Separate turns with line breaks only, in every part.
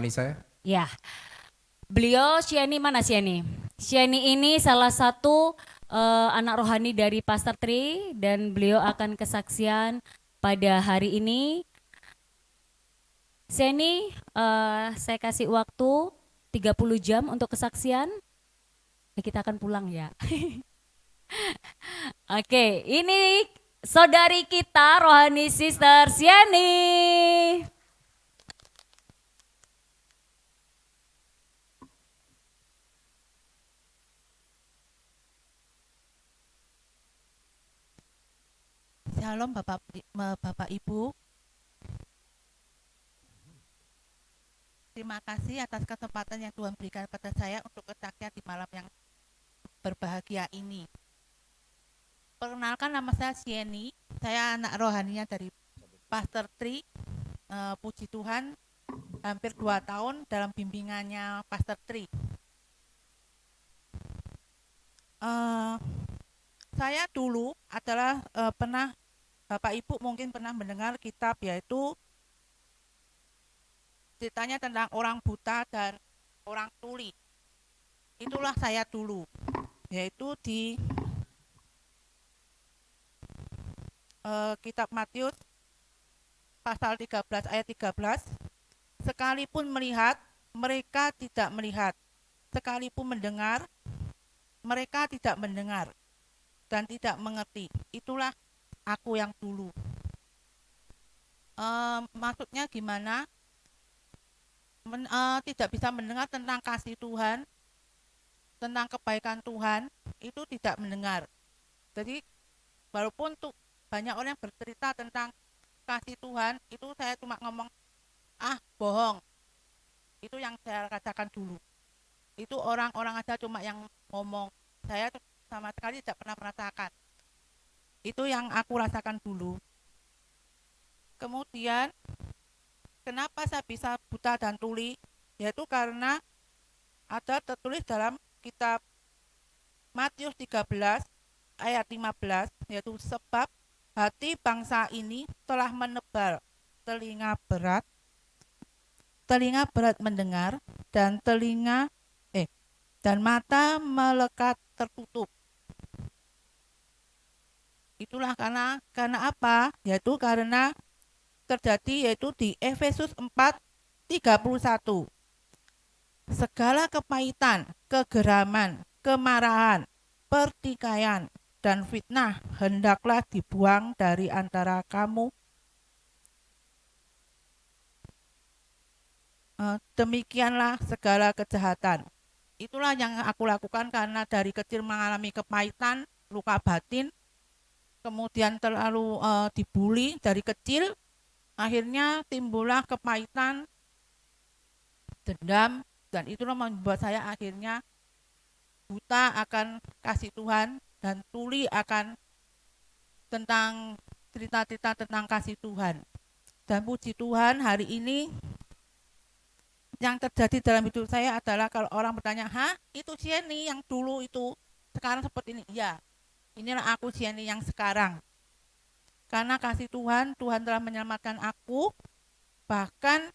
menemani saya?
Ya, beliau Siani mana Siani? Siani ini salah satu anak rohani dari Pastor Tri dan beliau akan kesaksian pada hari ini. Siani, saya kasih waktu 30 jam untuk kesaksian. Ya, kita akan pulang ya. Oke, ini saudari kita rohani Sister Siani.
Shalom Bapak Ibu. Terima kasih atas kesempatan yang Tuhan berikan pada saya untuk kesaksian di malam yang berbahagia ini. Perkenalkan, nama saya Sieni. Saya anak rohaninya dari Pastor Tri. Puji Tuhan, hampir 2 tahun dalam bimbingannya Pastor Tri. Saya dulu adalah pernah, Bapak Ibu mungkin pernah mendengar kitab, yaitu ceritanya tentang orang buta dan orang tuli. Itulah saya dulu, yaitu di kitab Matius pasal 13 ayat 13. Sekalipun melihat, mereka tidak melihat. Sekalipun mendengar, mereka tidak mendengar dan tidak mengerti. Itulah aku yang dulu. Maksudnya gimana? Tidak bisa mendengar tentang kasih Tuhan, tentang kebaikan Tuhan, itu tidak mendengar. Jadi walaupun tuh banyak orang yang bercerita tentang kasih Tuhan, itu saya cuma ngomong, bohong. Itu yang saya katakan dulu. Itu orang-orang aja cuma yang ngomong. Saya sama sekali tidak pernah merasakan. Itu yang aku rasakan dulu. Kemudian kenapa saya bisa buta dan tuli? Yaitu karena ada tertulis dalam kitab Matius 13 ayat 15, yaitu sebab hati bangsa ini telah menebal telinga berat mendengar, dan dan mata melekat tertutup. Itulah karena apa? Yaitu karena terjadi, yaitu di Efesus 4:31. Segala kepahitan, kegeraman, kemarahan, pertikaian, dan fitnah hendaklah dibuang dari antara kamu. Demikianlah segala kejahatan. Itulah yang aku lakukan karena dari kecil mengalami kepahitan, luka batin, kemudian terlalu dibully dari kecil, akhirnya timbullah kepahitan, dendam, dan itulah membuat saya akhirnya buta akan kasih Tuhan dan tuli akan tentang cerita-cerita tentang kasih Tuhan. Dan puji Tuhan, hari ini yang terjadi dalam hidup saya adalah kalau orang bertanya, itu Sieni yang dulu itu sekarang seperti ini. Iya, inilah aku Sieni yang sekarang. Karena kasih Tuhan, Tuhan telah menyelamatkan aku. Bahkan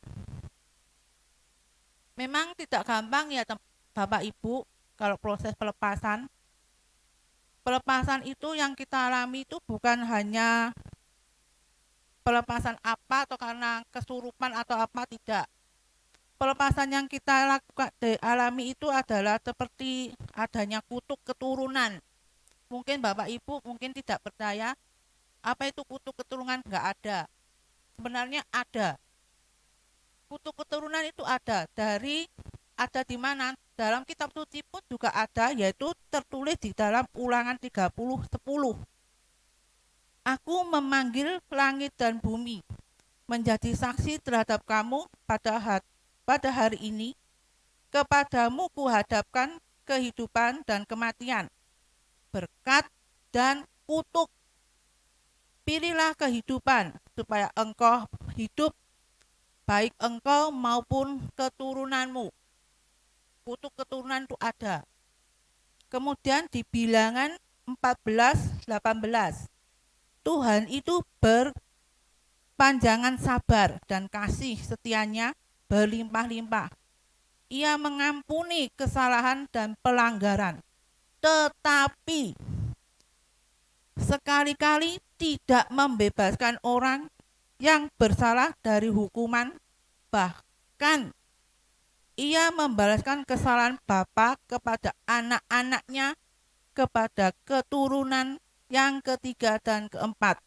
memang tidak gampang ya Bapak Ibu, kalau proses pelepasan. Pelepasan itu yang kita alami itu bukan hanya pelepasan apa atau karena kesurupan atau apa, tidak. Pelepasan yang kita lakukan alami itu adalah seperti adanya kutuk keturunan. Mungkin Bapak Ibu mungkin tidak percaya, apa itu kutuk keturunan? Enggak ada. Sebenarnya ada. Kutuk keturunan itu ada di mana? Dalam kitab suci pun juga ada, yaitu tertulis di dalam Ulangan 30:10. Aku memanggil langit dan bumi menjadi saksi terhadap kamu pada hari ini. Kepadamu kuhadapkan kehidupan dan kematian, berkat dan kutuk. Pilihlah kehidupan supaya engkau hidup, baik engkau maupun keturunanmu. Kutuk keturunan itu ada. Kemudian di Bilangan 14:18, Tuhan itu berpanjangan sabar dan kasih setianya berlimpah-limpah. Ia mengampuni kesalahan dan pelanggaran, tetapi sekali-kali tidak membebaskan orang yang bersalah dari hukuman. Bahkan ia membalaskan kesalahan bapa kepada anak-anaknya, kepada keturunan yang ketiga dan keempat.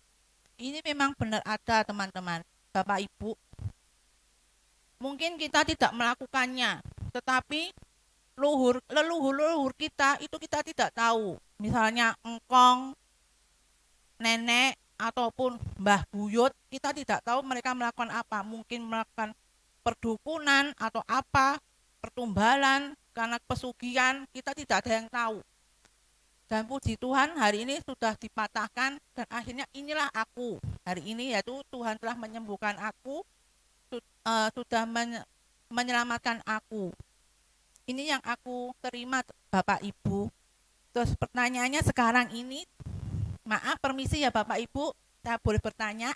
Ini memang benar ada, teman-teman, Bapak Ibu. Mungkin kita tidak melakukannya, tetapi leluhur kita itu kita tidak tahu. Misalnya engkong, nenek, ataupun mbah buyut, kita tidak tahu mereka melakukan apa. Mungkin melakukan perdukunan atau apa, pertumbalan, karena pesugihan, kita tidak ada yang tahu. Dan puji Tuhan hari ini sudah dipatahkan dan akhirnya inilah aku. Hari ini yaitu Tuhan telah menyembuhkan aku, sudah menyelamatkan aku. Ini yang aku terima, Bapak Ibu. Terus pertanyaannya sekarang ini, maaf permisi ya Bapak Ibu, saya boleh bertanya.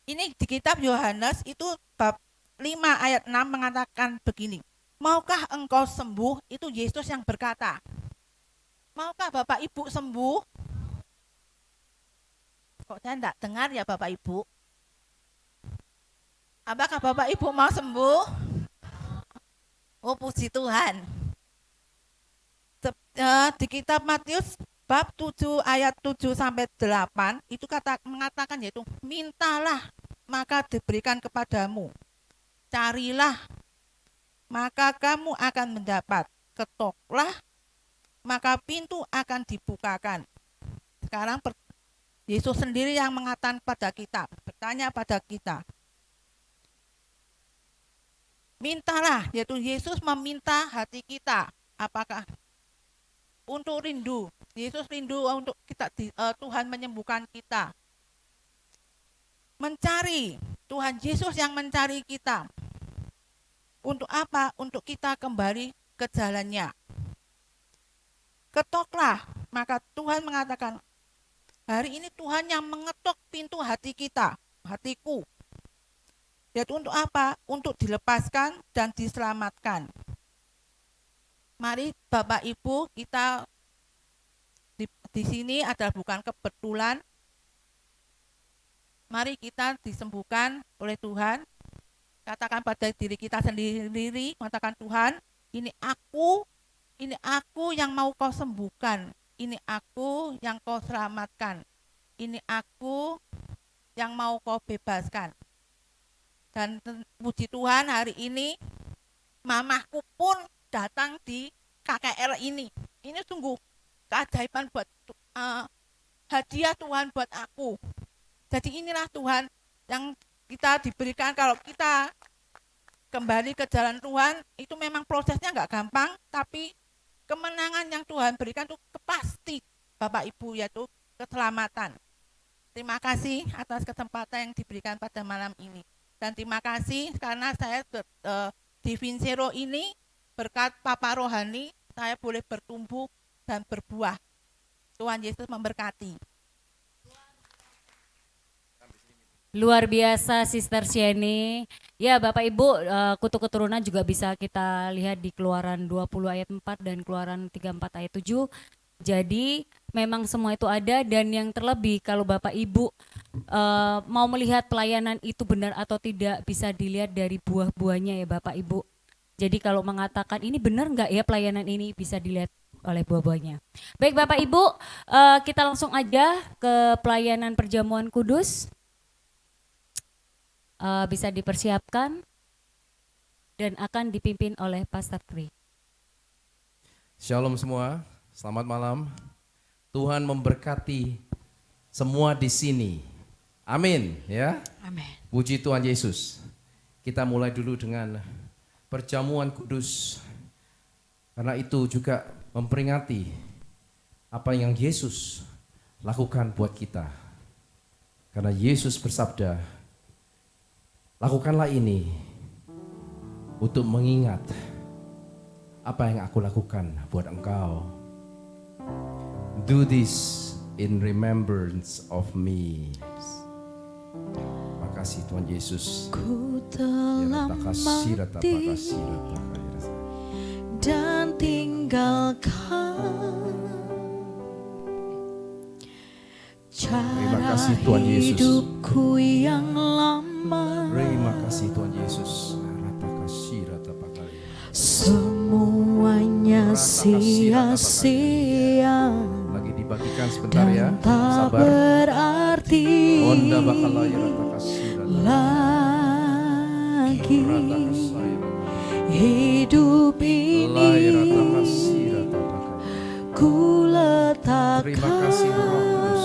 Ini di kitab Yohanes itu bab 5 ayat 6 mengatakan begini. Maukah engkau sembuh? Itu Yesus yang berkata. Maukah Bapak Ibu sembuh? Kok saya tidak dengar ya Bapak Ibu? Apakah Bapak Ibu mau sembuh? Oh puji Tuhan. Di kitab Matius bab 7 ayat 7 sampai 8 itu mengatakan yaitu mintalah maka diberikan kepadamu. Carilah maka kamu akan mendapat. Ketoklah maka pintu akan dibukakan. Sekarang Yesus sendiri yang mengatakan pada kita, bertanya pada kita. Mintalah, yaitu Yesus meminta hati kita. Apakah untuk rindu? Yesus rindu untuk kita, Tuhan menyembuhkan kita. Mencari, Tuhan Yesus yang mencari kita. Untuk apa? Untuk kita kembali ke jalannya. Ketoklah, maka Tuhan mengatakan, hari ini Tuhan yang mengetok pintu hati kita, hatiku. Yaitu untuk apa? Untuk dilepaskan dan diselamatkan. Mari Bapak Ibu, kita di sini adalah bukan kebetulan. Mari kita disembuhkan oleh Tuhan. Katakan pada diri kita sendiri, katakan Tuhan, ini aku yang mau kau sembuhkan. Ini aku yang kau selamatkan. Ini aku yang mau kau bebaskan. Dan puji Tuhan hari ini mamahku pun datang di KKR ini. Ini sungguh keajaiban buat hadiah Tuhan buat aku. Jadi inilah Tuhan yang kita diberikan kalau kita kembali ke jalan Tuhan. Itu memang prosesnya nggak gampang, tapi kemenangan yang Tuhan berikan itu pasti Bapak Ibu, yaitu keselamatan. Terima kasih atas kesempatan yang diberikan pada malam ini. Dan terima kasih karena saya di Vincero ini berkat Papa Rohani saya boleh bertumbuh dan berbuah. Tuhan Yesus memberkati.
Luar biasa Sister Sheni. Ya Bapak Ibu, kutu keturunan juga bisa kita lihat di Keluaran 20 ayat 4 dan Keluaran 34 ayat 7. Jadi memang semua itu ada, dan yang terlebih kalau Bapak Ibu mau melihat pelayanan itu benar atau tidak bisa dilihat dari buah-buahnya ya Bapak Ibu. Jadi kalau mengatakan ini benar nggak ya pelayanan ini, bisa dilihat oleh buah-buahnya. Baik Bapak Ibu, kita langsung aja ke pelayanan perjamuan kudus. Bisa dipersiapkan dan akan dipimpin oleh Pastor Tri.
Shalom semua, selamat malam. Tuhan memberkati semua di sini. Amin ya.
Amin.
Puji Tuhan Yesus. Kita mulai dulu dengan perjamuan kudus. Karena itu juga memperingati apa yang Yesus lakukan buat kita. Karena Yesus bersabda, lakukanlah ini untuk mengingat apa yang aku lakukan buat engkau. Do this in remembrance of me. Maka kasih Tuhan Yesus.
Ku telah mati dan tinggalkan
Terima
cara
kasih Tuhan Yesus.
hidupku yang lama.
Terima kasih Tuhan Yesus.
Semuanya sia-sia
Lagi dibagikan sebentar ya.
dan tak
Sabar.
berarti
Onda bakalaya rata kasih
lagi
rata kasih
hidup
lahir rata
ini
kasih rata bakalaya.
ku letakkan
Terima kasih Roh Kudus.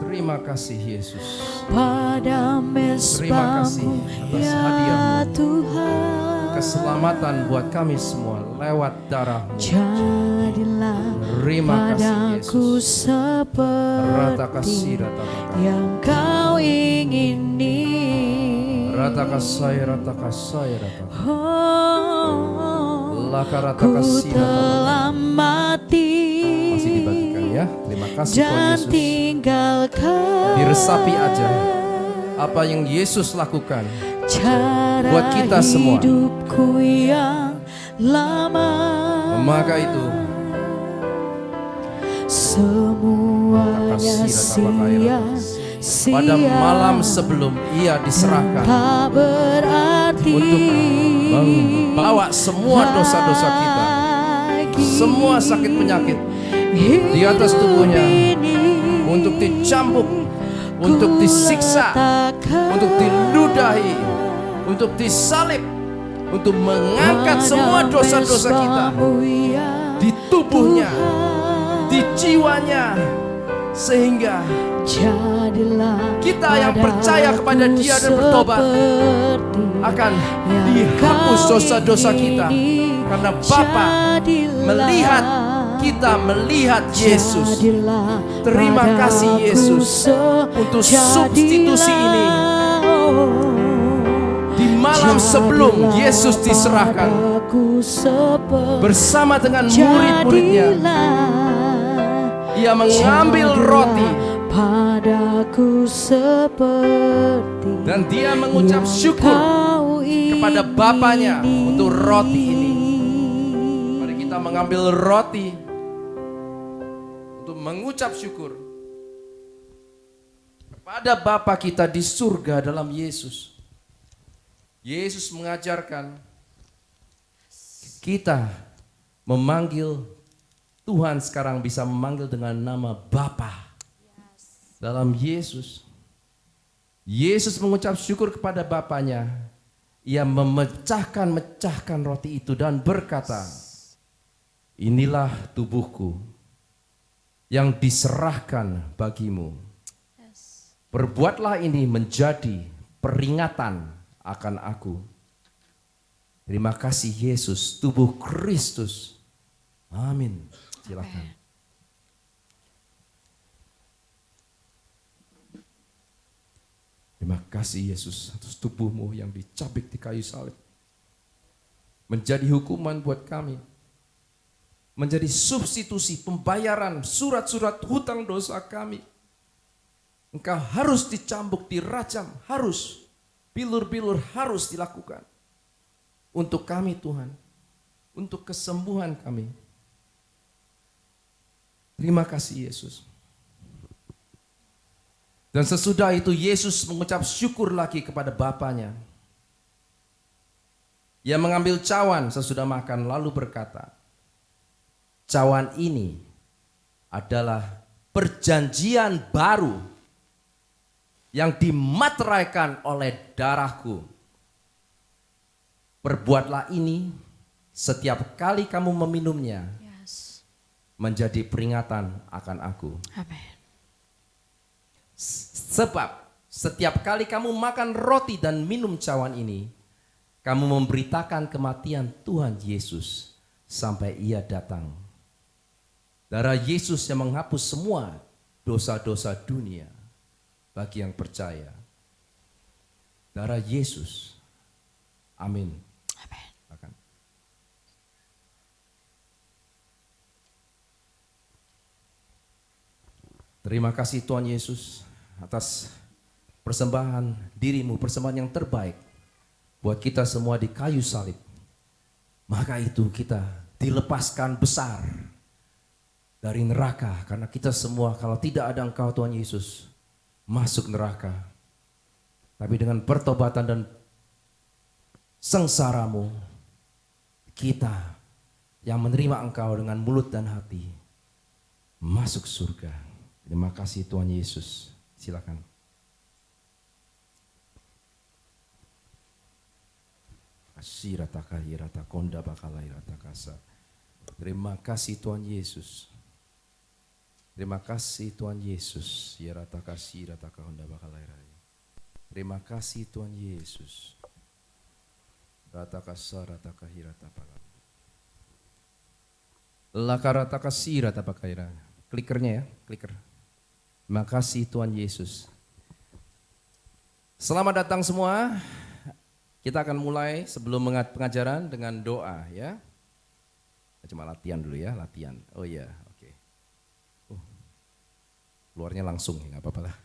Terima kasih Yesus.
pada
Terima kasih
mesbah-Mu
atas
ya
hadiah-Mu.
Tuhan.
Keselamatan buat kami semua lewat darah-Mu.
Jadilah
Terima kasih
padaku
Yesus. Rata kasih
seperti
rata bakalaya.
yang Kau ingini.
Rata kasih rata kasih rata.
Oh,
Laka rata
ku
kasih rata bakalaya.
telah mati
Masih dibagikan ya. Terima kasih Tuhan
dan
Yesus.
tinggalkan
Diresapi aja apa yang Yesus lakukan
cara
buat kita semua.
hidupku yang lama.
Maka itu
Semuanya sia-sia
pada malam sebelum ia diserahkan
tak berarti
untuk membawa semua dosa-dosa kita, semua sakit penyakit di atas tubuhnya, untuk dicambuk, untuk disiksa, untuk diludahi, untuk disalib, untuk mengangkat semua dosa-dosa kita di tubuhnya, di jiwanya, sehingga kita yang percaya kepada Dia dan bertobat akan dihapus dosa-dosa kita, karena Bapa melihat kita melihat Yesus. Terima kasih Yesus untuk substitusi ini. Di malam sebelum Yesus diserahkan bersama dengan murid-muridnya, ia mengambil roti
padaku seperti
dan dia mengucap syukur kepada Bapanya untuk roti ini. Mari kita mengambil roti untuk mengucap syukur kepada Bapa kita di surga dalam Yesus. Yesus mengajarkan kita memanggil Tuhan, sekarang bisa memanggil dengan nama Bapa dalam Yesus. Yesus mengucap syukur kepada Bapanya. Ia memecahkan roti itu dan berkata, inilah tubuhku yang diserahkan bagimu. Perbuatlah ini menjadi peringatan akan aku. Terima kasih Yesus, tubuh Kristus. Amin. Silakan. Terima kasih Yesus atas tubuhmu yang dicabik di kayu salib. Menjadi hukuman buat kami. Menjadi substitusi pembayaran surat-surat hutang dosa kami. Engkau harus dicambuk, dirajam, harus. Bilur-bilur harus dilakukan. Untuk kami Tuhan. Untuk kesembuhan kami. Terima kasih Yesus. Dan sesudah itu Yesus mengucap syukur lagi kepada Bapanya. Ia mengambil cawan sesudah makan lalu berkata, cawan ini adalah perjanjian baru yang dimateraikan oleh darahku. Perbuatlah ini setiap kali kamu meminumnya, menjadi peringatan akan aku.
Amin.
Sebab setiap kali kamu makan roti dan minum cawan ini, kamu memberitakan kematian Tuhan Yesus sampai ia datang. Darah Yesus yang menghapus semua dosa-dosa dunia bagi yang percaya. Darah Yesus. Amin. Amin. Terima kasih Tuhan Yesus atas persembahan dirimu, persembahan yang terbaik buat kita semua di kayu salib. Maka itu kita dilepaskan besar dari neraka, karena kita semua kalau tidak ada Engkau Tuhan Yesus masuk neraka. Tapi dengan pertobatan dan sengsaramu, kita yang menerima Engkau dengan mulut dan hati masuk surga. Terima kasih Tuhan Yesus. Silakan. Terima kasih Tuhan Yesus. Terima kasih Tuhan Yesus. Terima kasih Tuhan Yesus. Klikernya ya, kliker. Terima kasih Tuhan Yesus. Selamat datang semua. Kita akan mulai sebelum pengajaran dengan doa ya. Cuma latihan dulu ya, latihan. Oh iya, oke. Keluarnya langsung, nggak apa-apa lah.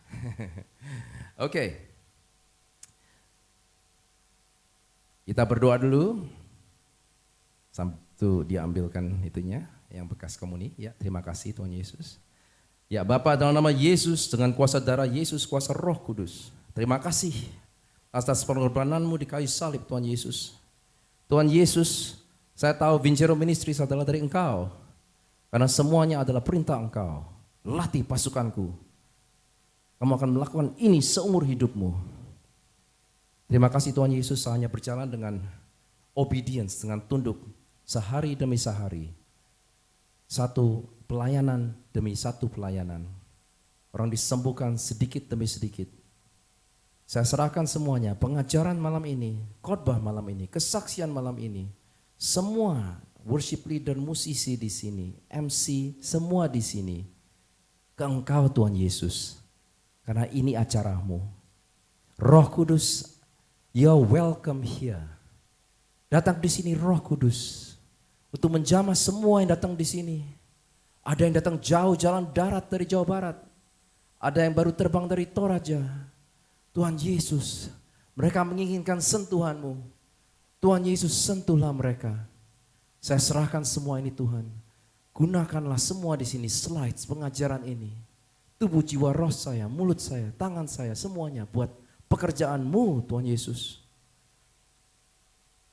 Oke. Kita berdoa dulu. Sampai dia ambilkan itunya, yang bekas komuni. Ya, terima kasih Tuhan Yesus. Ya Bapa, dalam nama Yesus, dengan kuasa darah Yesus, kuasa Roh Kudus. Terima kasih atas pengorbananmu di kayu salib Tuhan Yesus. Tuhan Yesus, saya tahu Vincero Ministries adalah dari Engkau. Karena semuanya adalah perintah Engkau. Latih pasukanku. Kamu akan melakukan ini seumur hidupmu. Terima kasih Tuhan Yesus, saya hanya berjalan dengan obedience, dengan tunduk sehari demi sehari. Satu pelayanan demi satu pelayanan. Orang disembuhkan sedikit demi sedikit. Saya serahkan semuanya, pengajaran malam ini, khotbah malam ini, kesaksian malam ini. Semua worship leader, musisi di sini, MC, semua di sini. Ke Engkau Tuhan Yesus. Karena ini acaramu. Roh Kudus, you're welcome here. Datang di sini Roh Kudus. Untuk menjamah semua yang datang di sini. Ada yang datang jauh jalan darat dari Jawa Barat. Ada yang baru terbang dari Toraja. Tuhan Yesus, mereka menginginkan sentuhan-Mu. Tuhan Yesus, sentuhlah mereka. Saya serahkan semua ini Tuhan. Gunakanlah semua di sini slides pengajaran ini. Tubuh, jiwa, roh saya, mulut saya, tangan saya, semuanya buat pekerjaan-Mu Tuhan Yesus.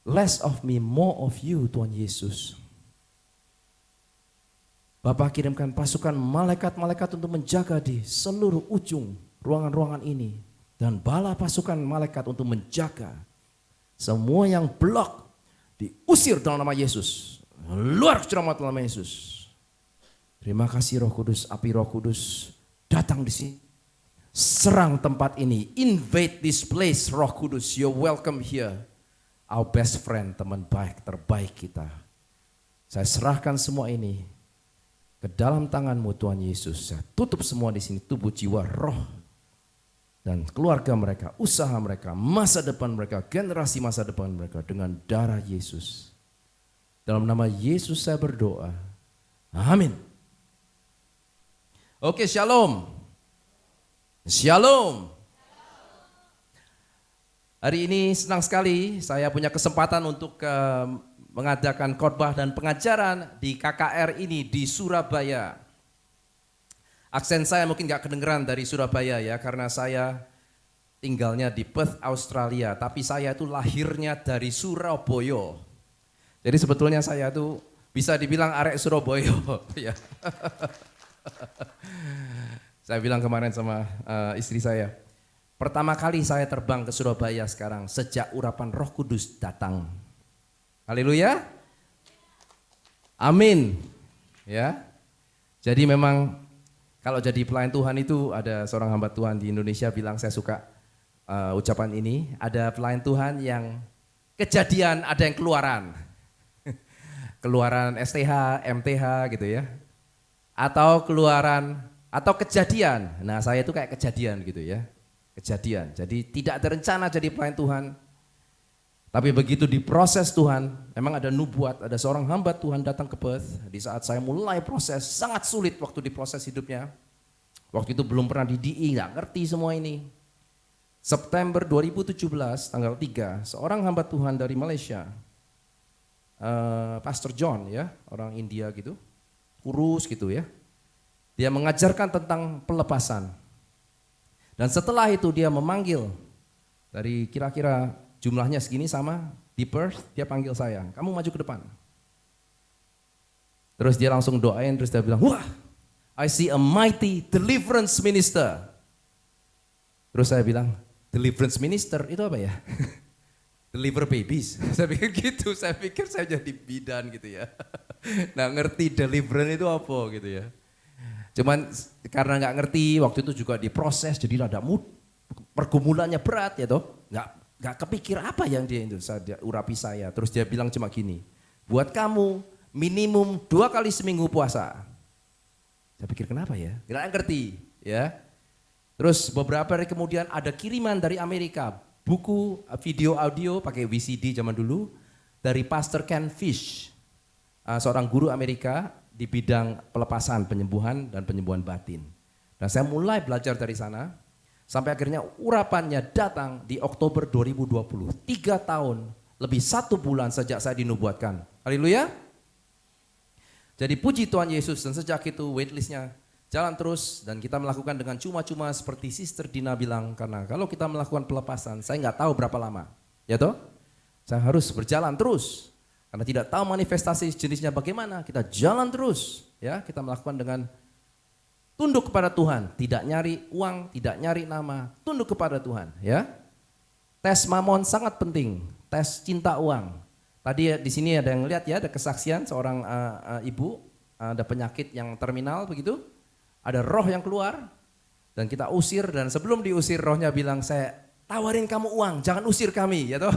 Less of me, more of you Tuhan Yesus. Bapak kirimkan pasukan malaikat-malaikat untuk menjaga di seluruh ujung ruangan-ruangan ini. Dan bala pasukan malaikat untuk menjaga semua yang blok diusir dalam nama Yesus. Luar ceramah dalam nama Yesus. Terima kasih Roh Kudus, api Roh Kudus datang di sini. Serang tempat ini, invade this place Roh Kudus, you're welcome here. Our best friend, teman baik, terbaik kita. Saya serahkan semua ini ke dalam tangan-Mu Tuhan Yesus. Saya tutup semua di sini, tubuh, jiwa, roh. Dan keluarga mereka, usaha mereka, masa depan mereka, generasi masa depan mereka dengan darah Yesus. Dalam nama Yesus saya berdoa. Amin. Oke, shalom. Shalom. Hari ini senang sekali saya punya kesempatan untuk mengadakan khotbah dan pengajaran di KKR ini di Surabaya. Aksen saya mungkin gak kedengeran dari Surabaya ya, karena saya tinggalnya di Perth, Australia. Tapi saya itu lahirnya dari Surabaya. Jadi sebetulnya saya itu bisa dibilang arek Surabaya. Ya. Saya bilang kemarin sama istri saya, pertama kali saya terbang ke Surabaya sekarang sejak urapan Roh Kudus datang. Haleluya. Amin. Ya. Jadi memang kalau jadi pelayan Tuhan itu ada seorang hamba Tuhan di Indonesia bilang, saya suka ucapan ini, ada pelayan Tuhan yang kejadian ada yang keluaran. Keluaran STH, MTH gitu ya. Atau keluaran atau kejadian. Nah, saya itu kayak kejadian gitu ya. Kejadian. Jadi tidak ada rencana jadi pelayan Tuhan. Tapi begitu diproses Tuhan, memang ada nubuat, ada seorang hamba Tuhan datang ke Perth. Di saat saya mulai proses, sangat sulit waktu diproses hidupnya. Waktu itu belum pernah di DI, gak ngerti semua ini. September 2017 tanggal 3, seorang hamba Tuhan dari Malaysia, Pastor John ya, orang India gitu, kurus gitu ya. Dia mengajarkan tentang pelepasan. Dan setelah itu dia memanggil dari kira-kira jumlahnya segini sama di Perth, dia panggil saya, kamu maju ke depan. Terus dia langsung doain, terus dia bilang, wah, I see a mighty deliverance minister. Terus saya bilang, deliverance minister itu apa ya? Deliver babies. Saya pikir gitu, saya pikir saya jadi bidan gitu ya. Nah ngerti deliverance itu apa gitu ya. Cuman karena nggak ngerti, waktu itu juga diproses, jadi ada pergumulannya berat ya toh. Nggak kepikir apa yang dia itu, dia urapi saya. Terus dia bilang cuma gini, buat kamu minimum 2 kali seminggu puasa. Saya pikir kenapa ya, nggak ngerti ya. Terus beberapa hari kemudian ada kiriman dari Amerika, buku, video, audio pakai VCD zaman dulu dari Pastor Ken Fish, seorang guru Amerika di bidang pelepasan, penyembuhan dan penyembuhan batin. Dan saya mulai belajar dari sana sampai akhirnya urapannya datang di Oktober 2020. 3 tahun lebih 1 bulan sejak saya dinubuatkan. Haleluya. Jadi puji Tuhan Yesus, dan sejak itu waitlistnya jalan terus dan kita melakukan dengan cuma-cuma seperti Sister Dina bilang, karena kalau kita melakukan pelepasan saya nggak tahu berapa lama, ya toh? Saya harus berjalan terus karena tidak tahu manifestasi jenisnya bagaimana, kita jalan terus, ya kita melakukan dengan tunduk kepada Tuhan, tidak nyari uang, tidak nyari nama, tunduk kepada Tuhan, ya. Tes mamon sangat penting, tes cinta uang. Tadi di sini ada yang lihat ya, ada kesaksian seorang ibu, ada penyakit yang terminal begitu. Ada roh yang keluar dan kita usir, dan sebelum diusir rohnya bilang, saya tawarin kamu uang, jangan usir kami, ya toh.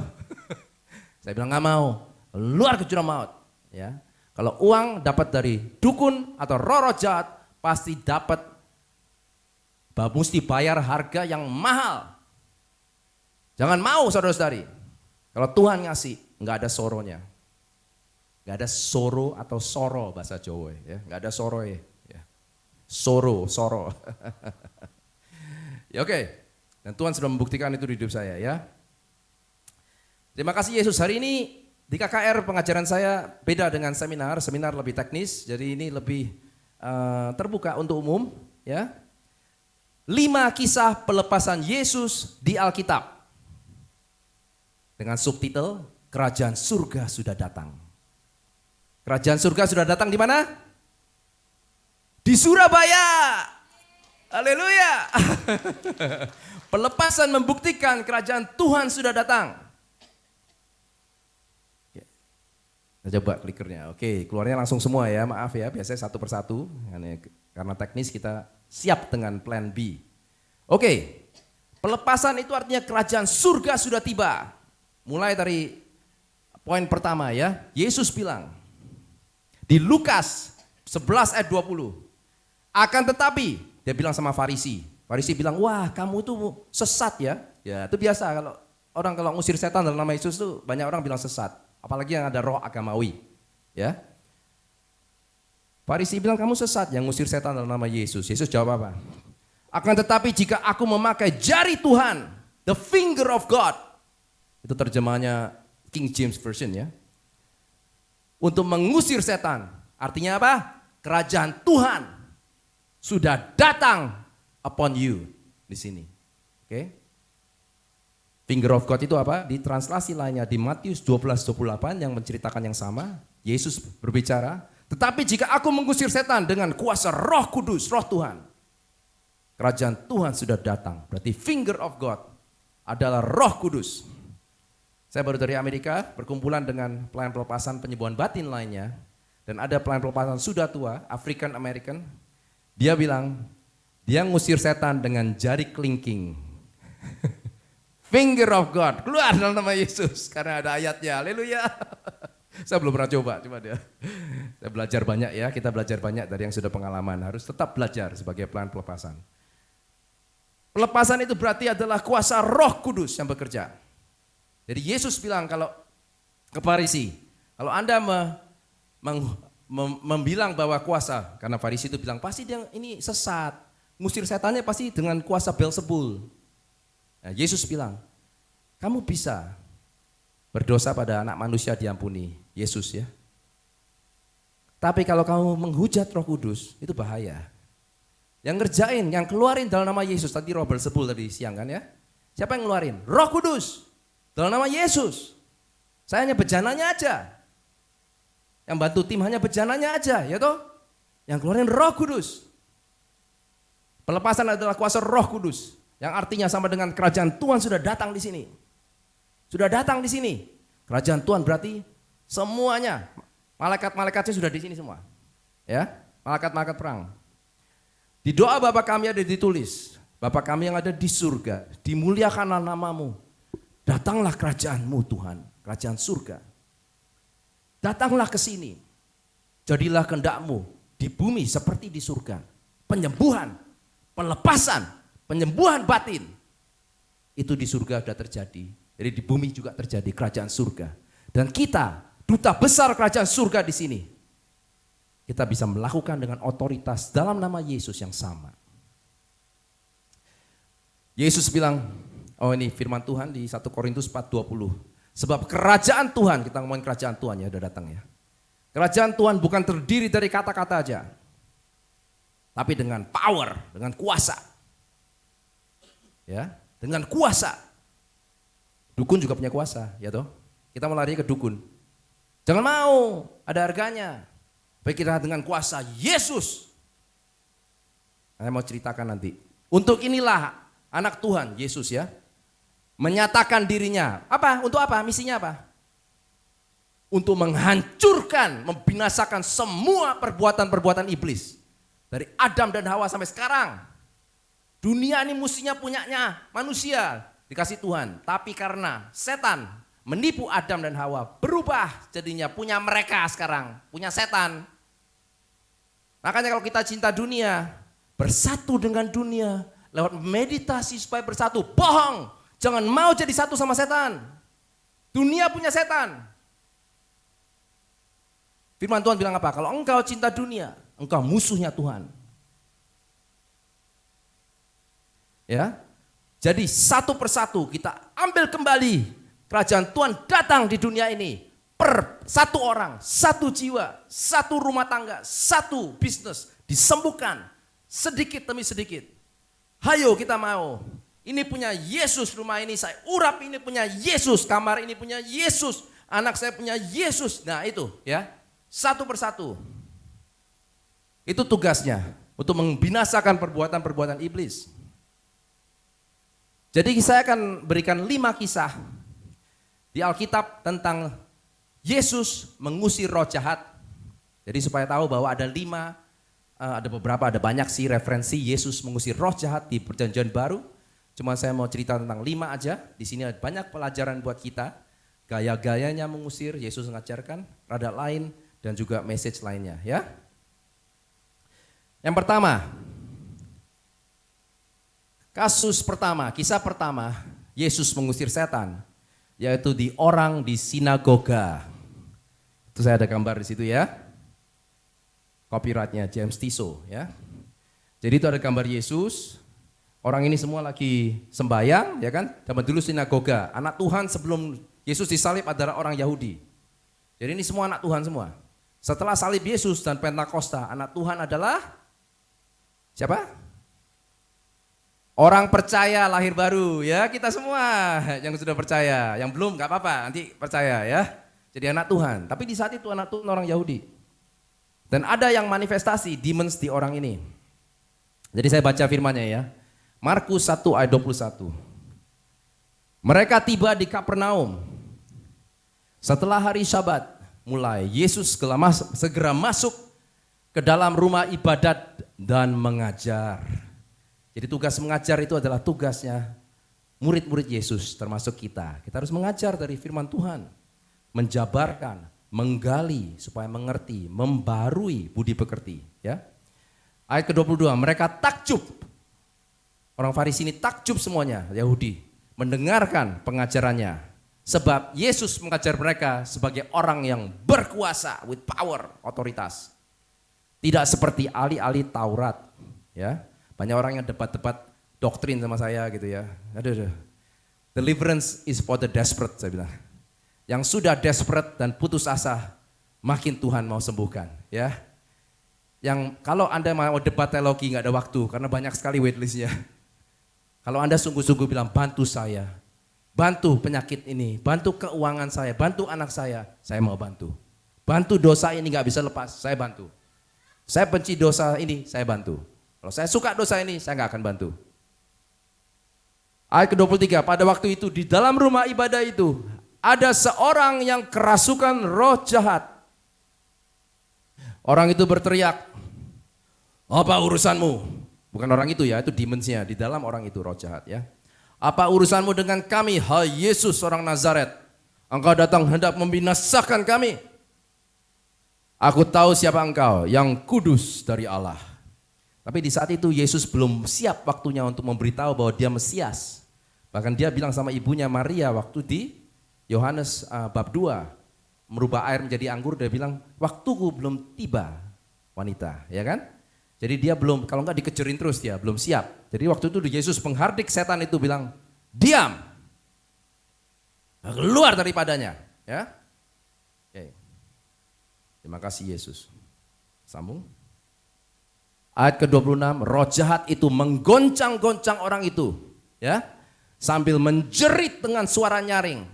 Saya bilang nggak mau, keluar ke jurang maut. Ya, kalau uang dapat dari dukun atau roh jahat pasti dapat, mesti bayar harga yang mahal. Jangan mau saudara-saudari. Kalau Tuhan ngasih, nggak ada soronya, nggak ada soro atau soro bahasa Jawa, ya nggak ada soro ya. Soro. Ya oke. Dan Tuhan sudah membuktikan itu di hidup saya ya. Terima kasih Yesus. Hari ini di KKR pengajaran saya beda dengan seminar. Seminar lebih teknis, jadi ini lebih terbuka untuk umum ya. 5 kisah pelepasan Yesus di Alkitab. Dengan subtitle Kerajaan Surga Sudah Datang. Kerajaan Surga sudah datang di mana? Di Surabaya. Haleluya. Pelepasan membuktikan kerajaan Tuhan sudah datang. Kita coba klikernya. Oke, keluarnya langsung semua ya. Maaf ya, biasanya satu persatu. Karena teknis kita siap dengan plan B. Oke, pelepasan itu artinya kerajaan surga sudah tiba. Mulai dari poin pertama ya. Yesus bilang di Lukas 11 ayat 20. Akan tetapi, dia bilang sama Farisi. Farisi bilang, wah kamu itu sesat ya. Ya itu biasa kalau ngusir setan dalam nama Yesus tuh banyak orang bilang sesat. Apalagi yang ada roh agamawi. Ya. Farisi bilang kamu sesat yang ngusir setan dalam nama Yesus. Yesus jawab apa? Akan tetapi jika aku memakai jari Tuhan, the finger of God. Itu terjemahannya King James Version ya. Untuk mengusir setan. Artinya apa? Kerajaan Tuhan sudah datang upon you di sini. Oke. Finger of God itu apa? Di translasi lainnya di Matius 12:28 yang menceritakan yang sama. Yesus berbicara, tetapi jika aku mengusir setan dengan kuasa Roh Kudus, Roh Tuhan, kerajaan Tuhan sudah datang. Berarti finger of God adalah Roh Kudus. Saya baru dari Amerika, berkumpulan dengan pelayan pelepasan penyembuhan batin lainnya, dan ada pelayan pelepasan sudah tua, African American. Dia bilang, dia ngusir setan dengan jari kelingking. Finger of God, keluar dalam nama Yesus. Karena ada ayatnya, haleluya. Saya belum pernah coba dia. Saya belajar banyak ya, kita belajar banyak dari yang sudah pengalaman. Harus tetap belajar sebagai pelayan pelepasan. Pelepasan itu berarti adalah kuasa Roh Kudus yang bekerja. Jadi Yesus bilang kalau ke Farisi, kalau Anda membilang bahwa kuasa, karena Farisi itu bilang pasti dia ini sesat, ngusir setannya pasti dengan kuasa Beelzebul. Nah, Yesus bilang, kamu bisa berdosa pada anak manusia diampuni, Yesus ya. Tapi kalau kamu menghujat Roh Kudus, itu bahaya. Yang ngerjain, yang keluarin dalam nama Yesus, tadi Robert sebut tadi siang kan ya. Siapa yang ngeluarin? Roh Kudus, dalam nama Yesus. Saya hanya bejananya aja. Yang bantu tim hanya bejananya aja, ya toh? Yang keluarin Roh Kudus. Pelepasan adalah kuasa Roh Kudus, yang artinya sama dengan kerajaan Tuhan sudah datang di sini. Sudah datang di sini. Kerajaan Tuhan berarti semuanya, malaikat-malaikatnya sudah di sini semua. Ya, malaikat-malaikat perang. Di doa Bapa kami ada ditulis, Bapa kami yang ada di surga, dimuliakanlah namamu. Datanglah kerajaanmu Tuhan, kerajaan surga. Datanglah ke sini. Jadilah kehendakmu di bumi seperti di surga. Penyembuhan, pelepasan, penyembuhan batin. Itu di surga sudah terjadi. Jadi di bumi juga terjadi kerajaan surga. Dan kita, duta besar kerajaan surga di sini. Kita bisa melakukan dengan otoritas dalam nama Yesus yang sama. Yesus bilang, oh ini firman Tuhan di 1 Korintus 4:20. Sebab kerajaan Tuhan, kita ngomongin kerajaan Tuhan ya, udah datang ya. Kerajaan Tuhan bukan terdiri dari kata-kata aja. Tapi dengan power, dengan kuasa. Ya, dengan kuasa. Dukun juga punya kuasa, ya toh. Kita mau lari ke dukun. Jangan mau, ada harganya. Baik kita dengan kuasa Yesus. Saya mau ceritakan nanti. Untuk inilah anak Tuhan, Yesus ya. Menyatakan dirinya. Apa? Untuk apa? Misinya apa? Untuk menghancurkan, membinasakan semua perbuatan-perbuatan iblis. Dari Adam dan Hawa sampai sekarang. Dunia ini mestinya punyanya manusia, dikasih Tuhan. Tapi karena setan menipu Adam dan Hawa, berubah jadinya punya mereka sekarang, punya setan. Makanya kalau kita cinta dunia, bersatu dengan dunia, lewat meditasi supaya bersatu, bohong. Jangan mau jadi satu sama setan. Dunia punya setan. Firman Tuhan bilang apa? Kalau engkau cinta dunia, engkau musuhnya Tuhan. Ya, jadi satu persatu kita ambil kembali kerajaan Tuhan datang di dunia ini per satu orang, satu jiwa, satu rumah tangga, satu bisnis disembuhkan sedikit demi sedikit. Hayo kita mau. Ini punya Yesus, rumah ini saya urap, ini punya Yesus, kamar ini punya Yesus, anak saya punya Yesus. Nah itu ya, satu persatu. Itu tugasnya untuk membinasakan perbuatan-perbuatan iblis. Jadi saya akan berikan 5 kisah di Alkitab tentang Yesus mengusir roh jahat. Jadi supaya tahu bahwa ada banyak sih referensi Yesus mengusir roh jahat di Perjanjian Baru. Cuma saya mau cerita tentang 5 aja. Di sini ada banyak pelajaran buat kita. Gaya-gayanya mengusir, Yesus mengajarkan, rada lain, dan juga message lainnya ya. Yang pertama, kisah pertama, Yesus mengusir setan, yaitu di orang di sinagoga. Itu saya ada gambar di situ ya. Copyrightnya James Tissot ya. Jadi itu ada gambar Yesus. Orang ini semua lagi sembahyang, ya kan? Zaman dulu sinagoga. Anak Tuhan sebelum Yesus disalib adalah orang Yahudi. Jadi ini semua anak Tuhan semua. Setelah salib Yesus dan Pentakosta, anak Tuhan adalah siapa? Orang percaya lahir baru, ya kita semua yang sudah percaya. Yang belum nggak apa-apa, nanti percaya ya. Jadi anak Tuhan. Tapi di saat itu anak Tuhan orang Yahudi. Dan ada yang manifestasi demons di orang ini. Jadi saya baca firman-Nya ya. Markus 1 ayat 21. Mereka tiba di Kapernaum. Setelah hari Sabat mulai, Yesus segera masuk ke dalam rumah ibadat dan mengajar. Jadi tugas mengajar itu adalah tugasnya murid-murid Yesus termasuk kita. Kita harus mengajar dari firman Tuhan. Menjabarkan, menggali supaya mengerti, membarui budi pekerti. Ya. Ayat ke-22, mereka takjub. Orang Farisi ini takjub semuanya, Yahudi, mendengarkan pengajarannya. Sebab Yesus mengajar mereka sebagai orang yang berkuasa, with power, otoritas. Tidak seperti ahli-ahli Taurat. Ya, banyak orang yang debat-debat doktrin sama saya gitu ya. Aduh. Deliverance is for the desperate, saya bilang. Yang sudah desperate dan putus asa, makin Tuhan mau sembuhkan, ya. Yang kalau Anda mau debat teologi nggak ada waktu karena banyak sekali waitlistnya. Kalau Anda sungguh-sungguh bilang bantu saya, bantu penyakit ini, bantu keuangan saya, bantu anak saya mau bantu. Bantu dosa ini nggak bisa lepas, saya bantu. Saya benci dosa ini, saya bantu. Kalau saya suka dosa ini, saya nggak akan bantu. Ayat ke-23, pada waktu itu di dalam rumah ibadah itu ada seorang yang kerasukan roh jahat. Orang itu berteriak, apa urusanmu? Bukan orang itu ya, itu demonsnya di dalam orang itu, roh jahat ya. Apa urusanmu dengan kami, hai Yesus orang Nazaret? Engkau datang hendak membinasakan kami. Aku tahu siapa engkau, yang kudus dari Allah. Tapi di saat itu Yesus belum siap waktunya untuk memberitahu bahwa dia Mesias. Bahkan dia bilang sama ibunya Maria waktu di Yohanes bab 2, merubah air menjadi anggur, dia bilang, waktuku belum tiba wanita, ya kan? Jadi dia belum, kalau enggak dikejarin terus dia, belum siap. Jadi waktu itu Yesus penghardik setan itu bilang, diam, keluar daripadanya. Ya, oke. Terima kasih Yesus. Sambung. Ayat ke-26, roh jahat itu menggoncang-goncang orang itu, ya, sambil menjerit dengan suara nyaring.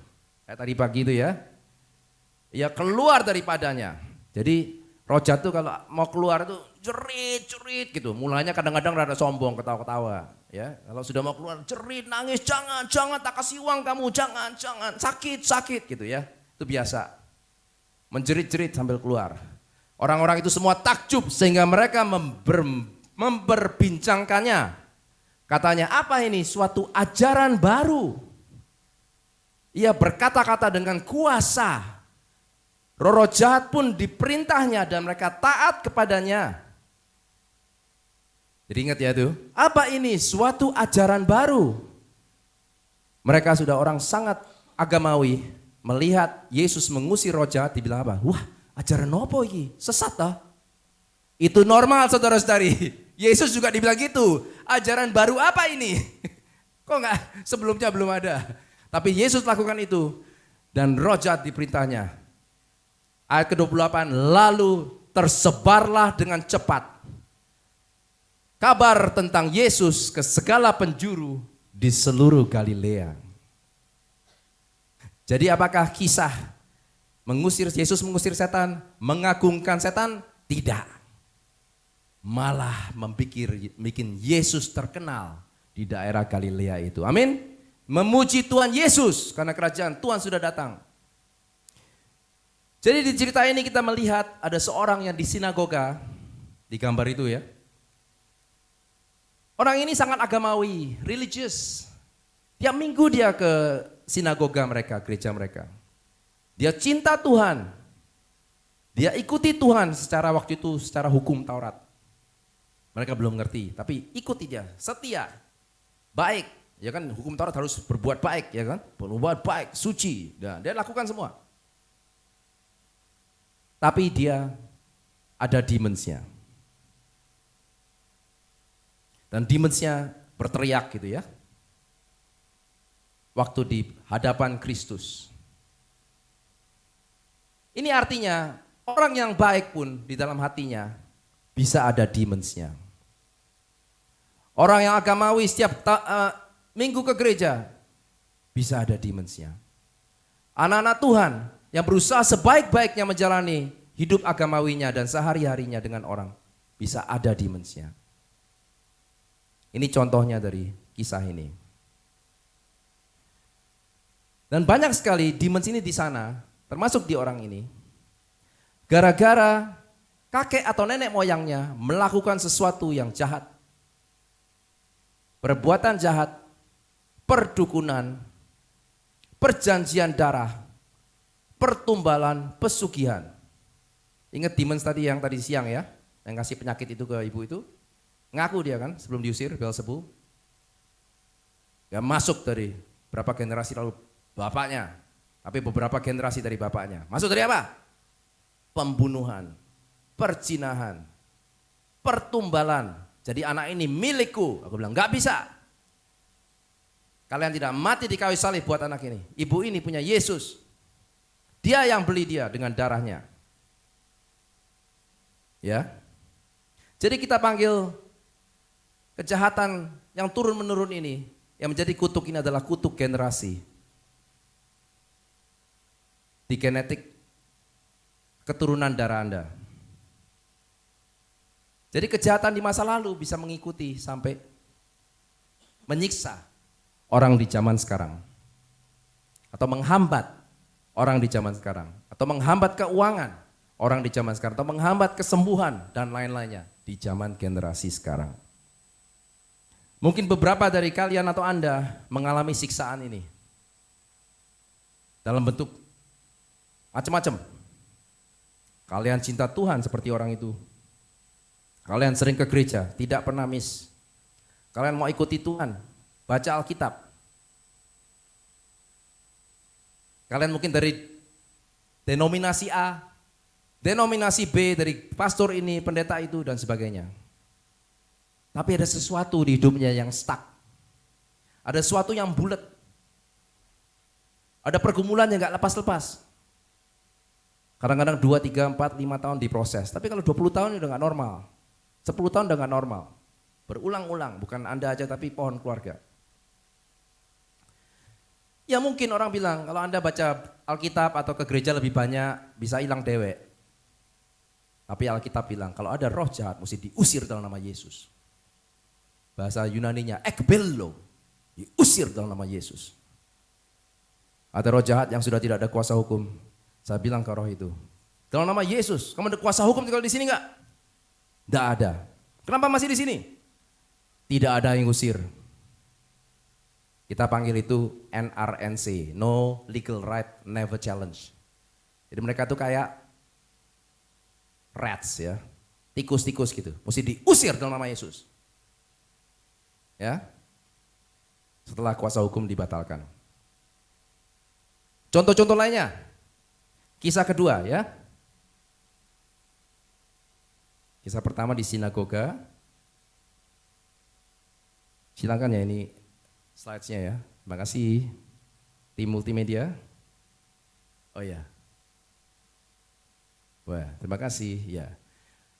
Kayak tadi pagi itu ya, ia keluar daripadanya. Jadi roh jahat itu kalau mau keluar itu jerit gitu. Mulanya kadang-kadang rada sombong, ketawa-ketawa. Ya, kalau sudah mau keluar jerit, nangis, jangan, tak kasih uang kamu, jangan, sakit gitu ya. Itu biasa. Menjerit-jerit sambil keluar. Orang-orang itu semua takjub sehingga mereka memperbincangkannya. Katanya, apa ini? Suatu ajaran baru. Ia berkata-kata dengan kuasa. Roh jahat pun diperintahnya dan mereka taat kepadanya. Jadi ingat ya tuh, apa ini? Suatu ajaran baru. Mereka sudah orang sangat agamawi, melihat Yesus mengusir roh jahat, dibilang apa? Wah, ajaran apa ini? Sesat dah. Itu normal saudara-saudari. Yesus juga dibilang gitu. Ajaran baru apa ini? Kok enggak? Sebelumnya belum ada. Tapi Yesus lakukan itu. Dan roh jahat diperintahnya. Ayat ke-28, lalu tersebarlah dengan cepat kabar tentang Yesus ke segala penjuru di seluruh Galilea. Jadi apakah kisah Yesus mengusir setan, mengagungkan setan? Tidak. Malah bikin Yesus terkenal di daerah Galilea itu. Amin. Memuji Tuhan Yesus karena kerajaan Tuhan sudah datang. Jadi di cerita ini kita melihat ada seorang yang di sinagoga, di gambar itu ya. Orang ini sangat agamawi, religious. Tiap minggu dia ke sinagoga mereka, gereja mereka. Dia cinta Tuhan. Dia ikuti Tuhan secara waktu itu, secara hukum Taurat. Mereka belum ngerti, tapi ikuti dia, setia, baik. Ya kan, hukum Taurat harus berbuat baik, ya kan? Berbuat baik, suci. Dan dia lakukan semua. Tapi dia ada demonsnya. Dan demonsnya berteriak gitu ya. Waktu di hadapan Kristus. Ini artinya orang yang baik pun di dalam hatinya bisa ada demonsnya. Orang yang agamawi setiap minggu ke gereja bisa ada demonsnya. Anak-anak Tuhan yang berusaha sebaik-baiknya menjalani hidup agamawinya dan sehari-harinya dengan orang bisa ada demonsnya. Ini contohnya dari kisah ini. Dan banyak sekali demons ini di sana, termasuk di orang ini. Gara-gara kakek atau nenek moyangnya melakukan sesuatu yang jahat. Perbuatan jahat, perdukunan, perjanjian darah, pertumbalan, pesugihan. Ingat demons tadi yang tadi siang ya, yang kasih penyakit itu ke ibu itu? Ngaku dia kan sebelum diusir Beelzebul. Ya masuk dari berapa generasi lalu bapaknya, tapi beberapa generasi dari bapaknya. Masuk dari apa? Pembunuhan, perzinahan, pertumbalan. Jadi anak ini milikku. Aku bilang nggak bisa. Kalian tidak mati di kayu salib buat anak ini. Ibu ini punya Yesus. Dia yang beli dia dengan darahnya. Ya. Jadi kita panggil kejahatan yang turun-menurun ini, yang menjadi kutuk ini adalah kutuk generasi. Di genetik keturunan darah Anda. Jadi kejahatan di masa lalu bisa mengikuti sampai menyiksa orang di zaman sekarang. Atau menghambat orang di zaman sekarang, atau menghambat keuangan orang di zaman sekarang, atau menghambat kesembuhan dan lain-lainnya di zaman generasi sekarang. Mungkin beberapa dari kalian atau Anda mengalami siksaan ini dalam bentuk macam-macam. Kalian cinta Tuhan seperti orang itu. Kalian sering ke gereja, tidak pernah miss. Kalian mau ikuti Tuhan, baca Alkitab. Kalian mungkin dari denominasi A, denominasi B, dari pastor ini, pendeta itu, dan sebagainya. Tapi ada sesuatu di hidupnya yang stuck. Ada sesuatu yang bulat. Ada pergumulan yang gak lepas-lepas. Kadang-kadang 2, 3, 4, 5 tahun diproses. Tapi kalau 20 tahun udah gak normal. 10 tahun udah gak normal. Berulang-ulang, bukan Anda aja tapi pohon keluarga. Ya mungkin orang bilang kalau Anda baca Alkitab atau ke gereja lebih banyak bisa hilang dewek. Tapi Alkitab bilang kalau ada roh jahat mesti diusir dalam nama Yesus. Bahasa Yunaninya ekbello, diusir dalam nama Yesus. Ada roh jahat yang sudah tidak ada kuasa hukum. Saya bilang ke roh itu, dalam nama Yesus, kamu ada kuasa hukum tinggal di sini enggak? Enggak ada. Kenapa masih di sini? Tidak ada yang usir. Kita panggil itu NRNC, no legal right, never challenge. Jadi mereka tuh kayak rats ya, tikus-tikus gitu, mesti diusir dalam nama Yesus. Ya, setelah kuasa hukum dibatalkan. Contoh-contoh lainnya, kisah kedua ya. Kisah pertama di sinagoga. Silakan ya ini slides-nya ya. Terima kasih tim multimedia. Oh ya. Wah, terima kasih ya.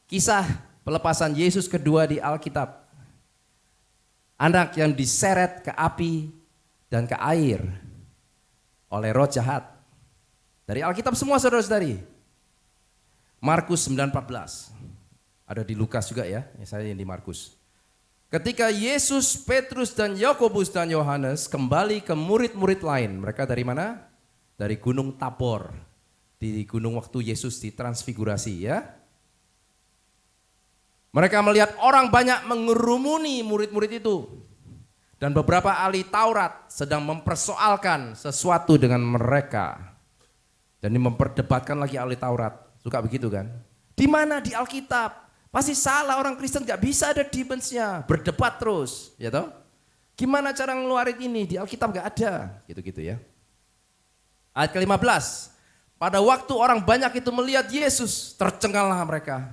Kisah pelepasan Yesus kedua di Alkitab. Anak yang diseret ke api dan ke air oleh roh jahat. Dari Alkitab semua saudara-saudari. Markus 9:14. Ada di Lukas juga ya, saya yang di Markus. Ketika Yesus, Petrus dan Yakobus dan Yohanes kembali ke murid-murid lain. Mereka dari mana? Dari Gunung Tabor. Di gunung waktu Yesus ditransfigurasi ya. Mereka melihat orang banyak mengerumuni murid-murid itu. Dan beberapa ahli Taurat sedang mempersoalkan sesuatu dengan mereka. Dan memperdebatkan lagi ahli Taurat. Suka begitu kan? Di mana di Alkitab? Pasti salah, orang Kristen gak bisa ada defense-nya, berdebat terus, ya toh? Gimana cara ngeluarin ini? Di Alkitab gak ada, gitu-gitu ya. Ayat ke-15, pada waktu orang banyak itu melihat Yesus, tercenganglah mereka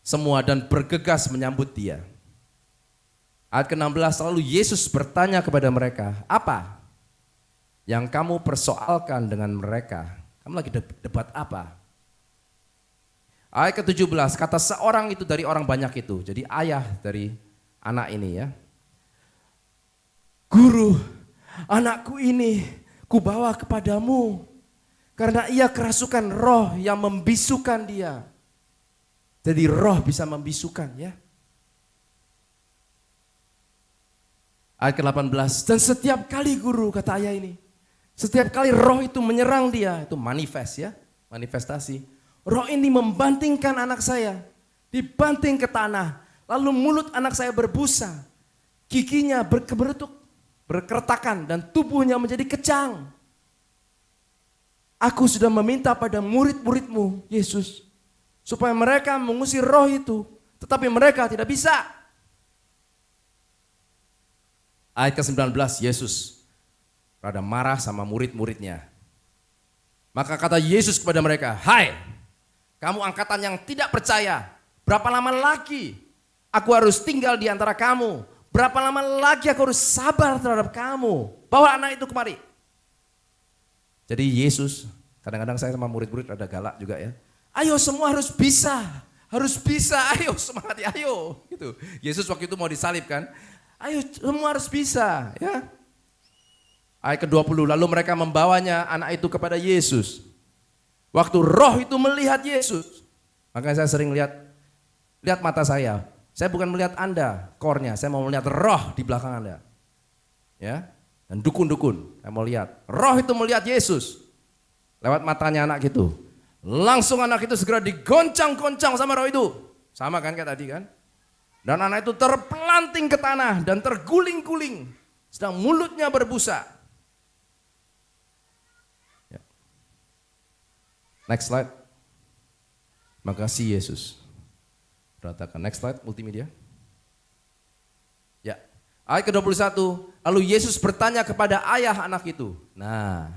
semua dan bergegas menyambut dia. Ayat ke-16, lalu Yesus bertanya kepada mereka, apa yang kamu persoalkan dengan mereka? Kamu lagi debat apa? Ayat ke-17, kata seorang itu dari orang banyak itu, jadi ayah dari anak ini ya. Guru, anakku ini kubawa kepadamu karena ia kerasukan roh yang membisukan dia. Jadi roh bisa membisukan ya. Ayat ke-18, dan setiap kali guru, kata ayah ini, setiap kali roh itu menyerang dia, itu manifest ya, manifestasi. Roh ini membantingkan anak saya, dibanting ke tanah, lalu mulut anak saya berbusa, giginya berkeberetuk, berkeretakan dan tubuhnya menjadi kejang. Aku sudah meminta pada murid-muridmu, Yesus, supaya mereka mengusir roh itu, tetapi mereka tidak bisa. Ayat ke-19, Yesus rada marah sama murid-muridnya. Maka kata Yesus kepada mereka, hai, kamu angkatan yang tidak percaya, berapa lama lagi aku harus tinggal di antara kamu? Berapa lama lagi aku harus sabar terhadap kamu? Bawa anak itu kemari. Jadi Yesus, kadang-kadang saya sama murid-murid ada galak juga ya. Ayo semua harus bisa, ayo semangat ya, ayo. Gitu. Yesus waktu itu mau disalib kan, ayo semua harus bisa ya. Ayat ke-20, lalu mereka membawanya anak itu kepada Yesus. Waktu roh itu melihat Yesus, makanya saya sering lihat mata saya bukan melihat Anda, core-nya, saya mau melihat roh di belakang Anda. Ya, dan dukun-dukun, saya mau lihat. Roh itu melihat Yesus, lewat matanya anak itu. Langsung anak itu segera digoncang-goncang sama roh itu. Sama kan kayak tadi kan. Dan anak itu terpelanting ke tanah dan terguling-guling, sedang mulutnya berbusa. Ya. Next slide. Makasih Yesus. Ratakan. Next slide, multimedia. Ya. Ayat ke-21, lalu Yesus bertanya kepada ayah anak itu. Nah,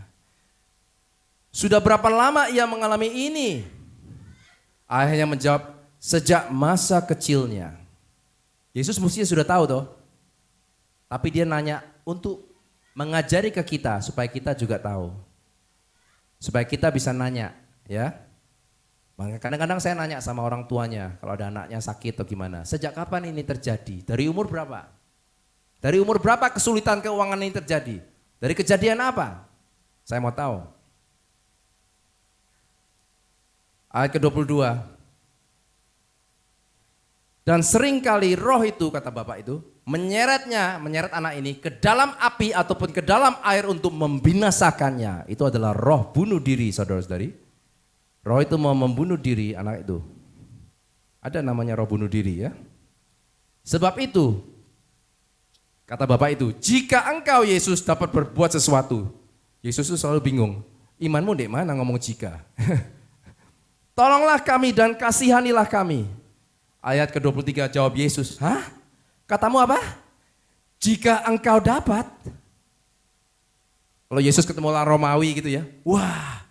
sudah berapa lama ia mengalami ini? Ayahnya menjawab, sejak masa kecilnya. Yesus mestinya sudah tahu toh. Tapi dia nanya untuk mengajari ke kita supaya kita juga tahu. Supaya kita bisa nanya, ya. Makanya kadang-kadang saya nanya sama orang tuanya kalau ada anaknya sakit atau gimana. Sejak kapan ini terjadi? Dari umur berapa? Dari umur berapa kesulitan keuangan ini terjadi? Dari kejadian apa? Saya mau tahu. Ayat ke-22. Dan seringkali roh itu, kata bapak itu, menyeret anak ini ke dalam api ataupun ke dalam air untuk membinasakannya. Itu adalah roh bunuh diri, saudara-saudari. Roh itu mau membunuh diri anak itu. Ada namanya roh bunuh diri ya. Sebab itu, kata bapak itu, jika engkau Yesus dapat berbuat sesuatu. Yesus itu selalu bingung, imanmu di mana ngomong jika. Tolonglah kami dan kasihanilah kami. Ayat ke-23 jawab Yesus, hah? Katamu apa? Jika engkau dapat. Kalau Yesus ketemu orang Romawi gitu ya, wah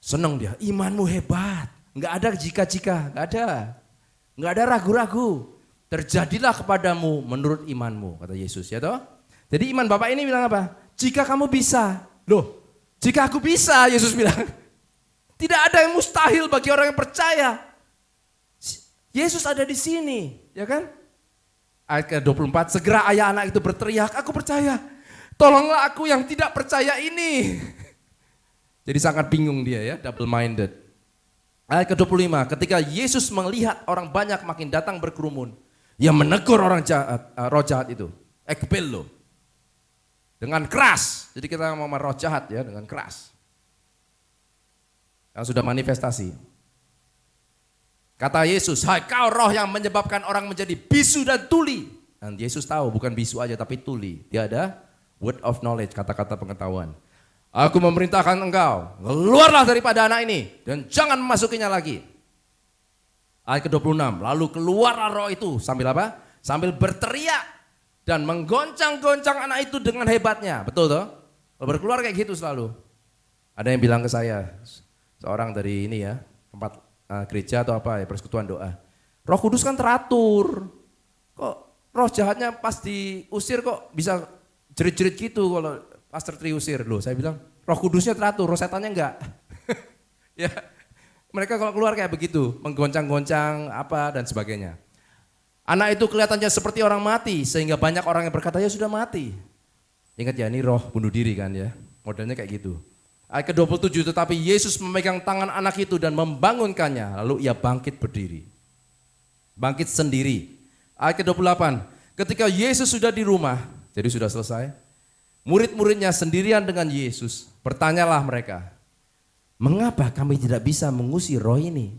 seneng dia, imanmu hebat. Enggak ada jika-jika, enggak ada ragu-ragu. Terjadilah kepadamu menurut imanmu, kata Yesus ya toh. Jadi iman bapak ini bilang apa? Jika kamu bisa. Loh, jika aku bisa, Yesus bilang. Tidak ada yang mustahil bagi orang yang percaya. Yesus ada di sini, ya kan? Ayat ke-24, segera ayah anak itu berteriak, aku percaya. Tolonglah aku yang tidak percaya ini. Jadi sangat bingung dia ya, double minded. Ayat ke-25, ketika Yesus melihat orang banyak makin datang berkerumun, ia menegur orang jahat, roh jahat itu, ekbelo, dengan keras. Jadi kita ngomong roh jahat ya, dengan keras. Yang sudah manifestasi. Kata Yesus, hai kau roh yang menyebabkan orang menjadi bisu dan tuli. Dan Yesus tahu bukan bisu aja tapi tuli. Dia ada word of knowledge, kata-kata pengetahuan. Aku memerintahkan engkau, keluarlah daripada anak ini dan jangan memasukinya lagi. Ayat ke-26, lalu keluarlah roh itu sambil apa? Sambil berteriak dan menggoncang-goncang anak itu dengan hebatnya. Betul toh? Kalau berkeluar kayak gitu selalu. Ada yang bilang ke saya, seorang dari ini ya, tempat gereja atau apa ya, persekutuan doa. Roh Kudus kan teratur. Kok roh jahatnya pas diusir kok bisa jerit-jerit gitu kalau Pastor Tri usir loh, saya bilang roh kudusnya teratur, roh setannya enggak. Ya, mereka kalau keluar kayak begitu, menggoncang-goncang apa dan sebagainya. Anak itu kelihatannya seperti orang mati, sehingga banyak orang yang berkata ya sudah mati. Ingat ya, ini roh bunuh diri kan ya, modelnya kayak gitu. Ayat ke-27, tetapi Yesus memegang tangan anak itu dan membangunkannya, lalu ia bangkit berdiri. Bangkit sendiri. Ayat ke-28, ketika Yesus sudah di rumah, jadi sudah selesai. Murid-muridnya sendirian dengan Yesus, bertanyalah mereka, mengapa kami tidak bisa mengusir roh ini?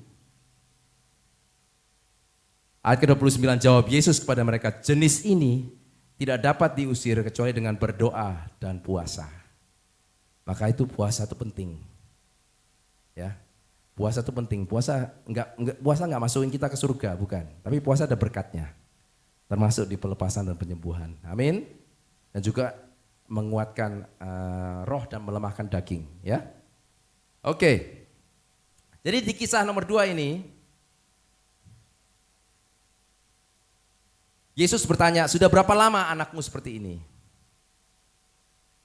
Ayat ke-29 jawab Yesus kepada mereka, jenis ini tidak dapat diusir kecuali dengan berdoa dan puasa. Maka itu puasa itu penting. Ya. Puasa itu penting. Puasa enggak masukin kita ke surga, bukan. Tapi puasa ada berkatnya. Termasuk di pelepasan dan penyembuhan. Amin. Dan juga menguatkan roh dan melemahkan daging, ya. Oke. Jadi di kisah nomor 2 ini, Yesus bertanya, sudah berapa lama anakmu seperti ini?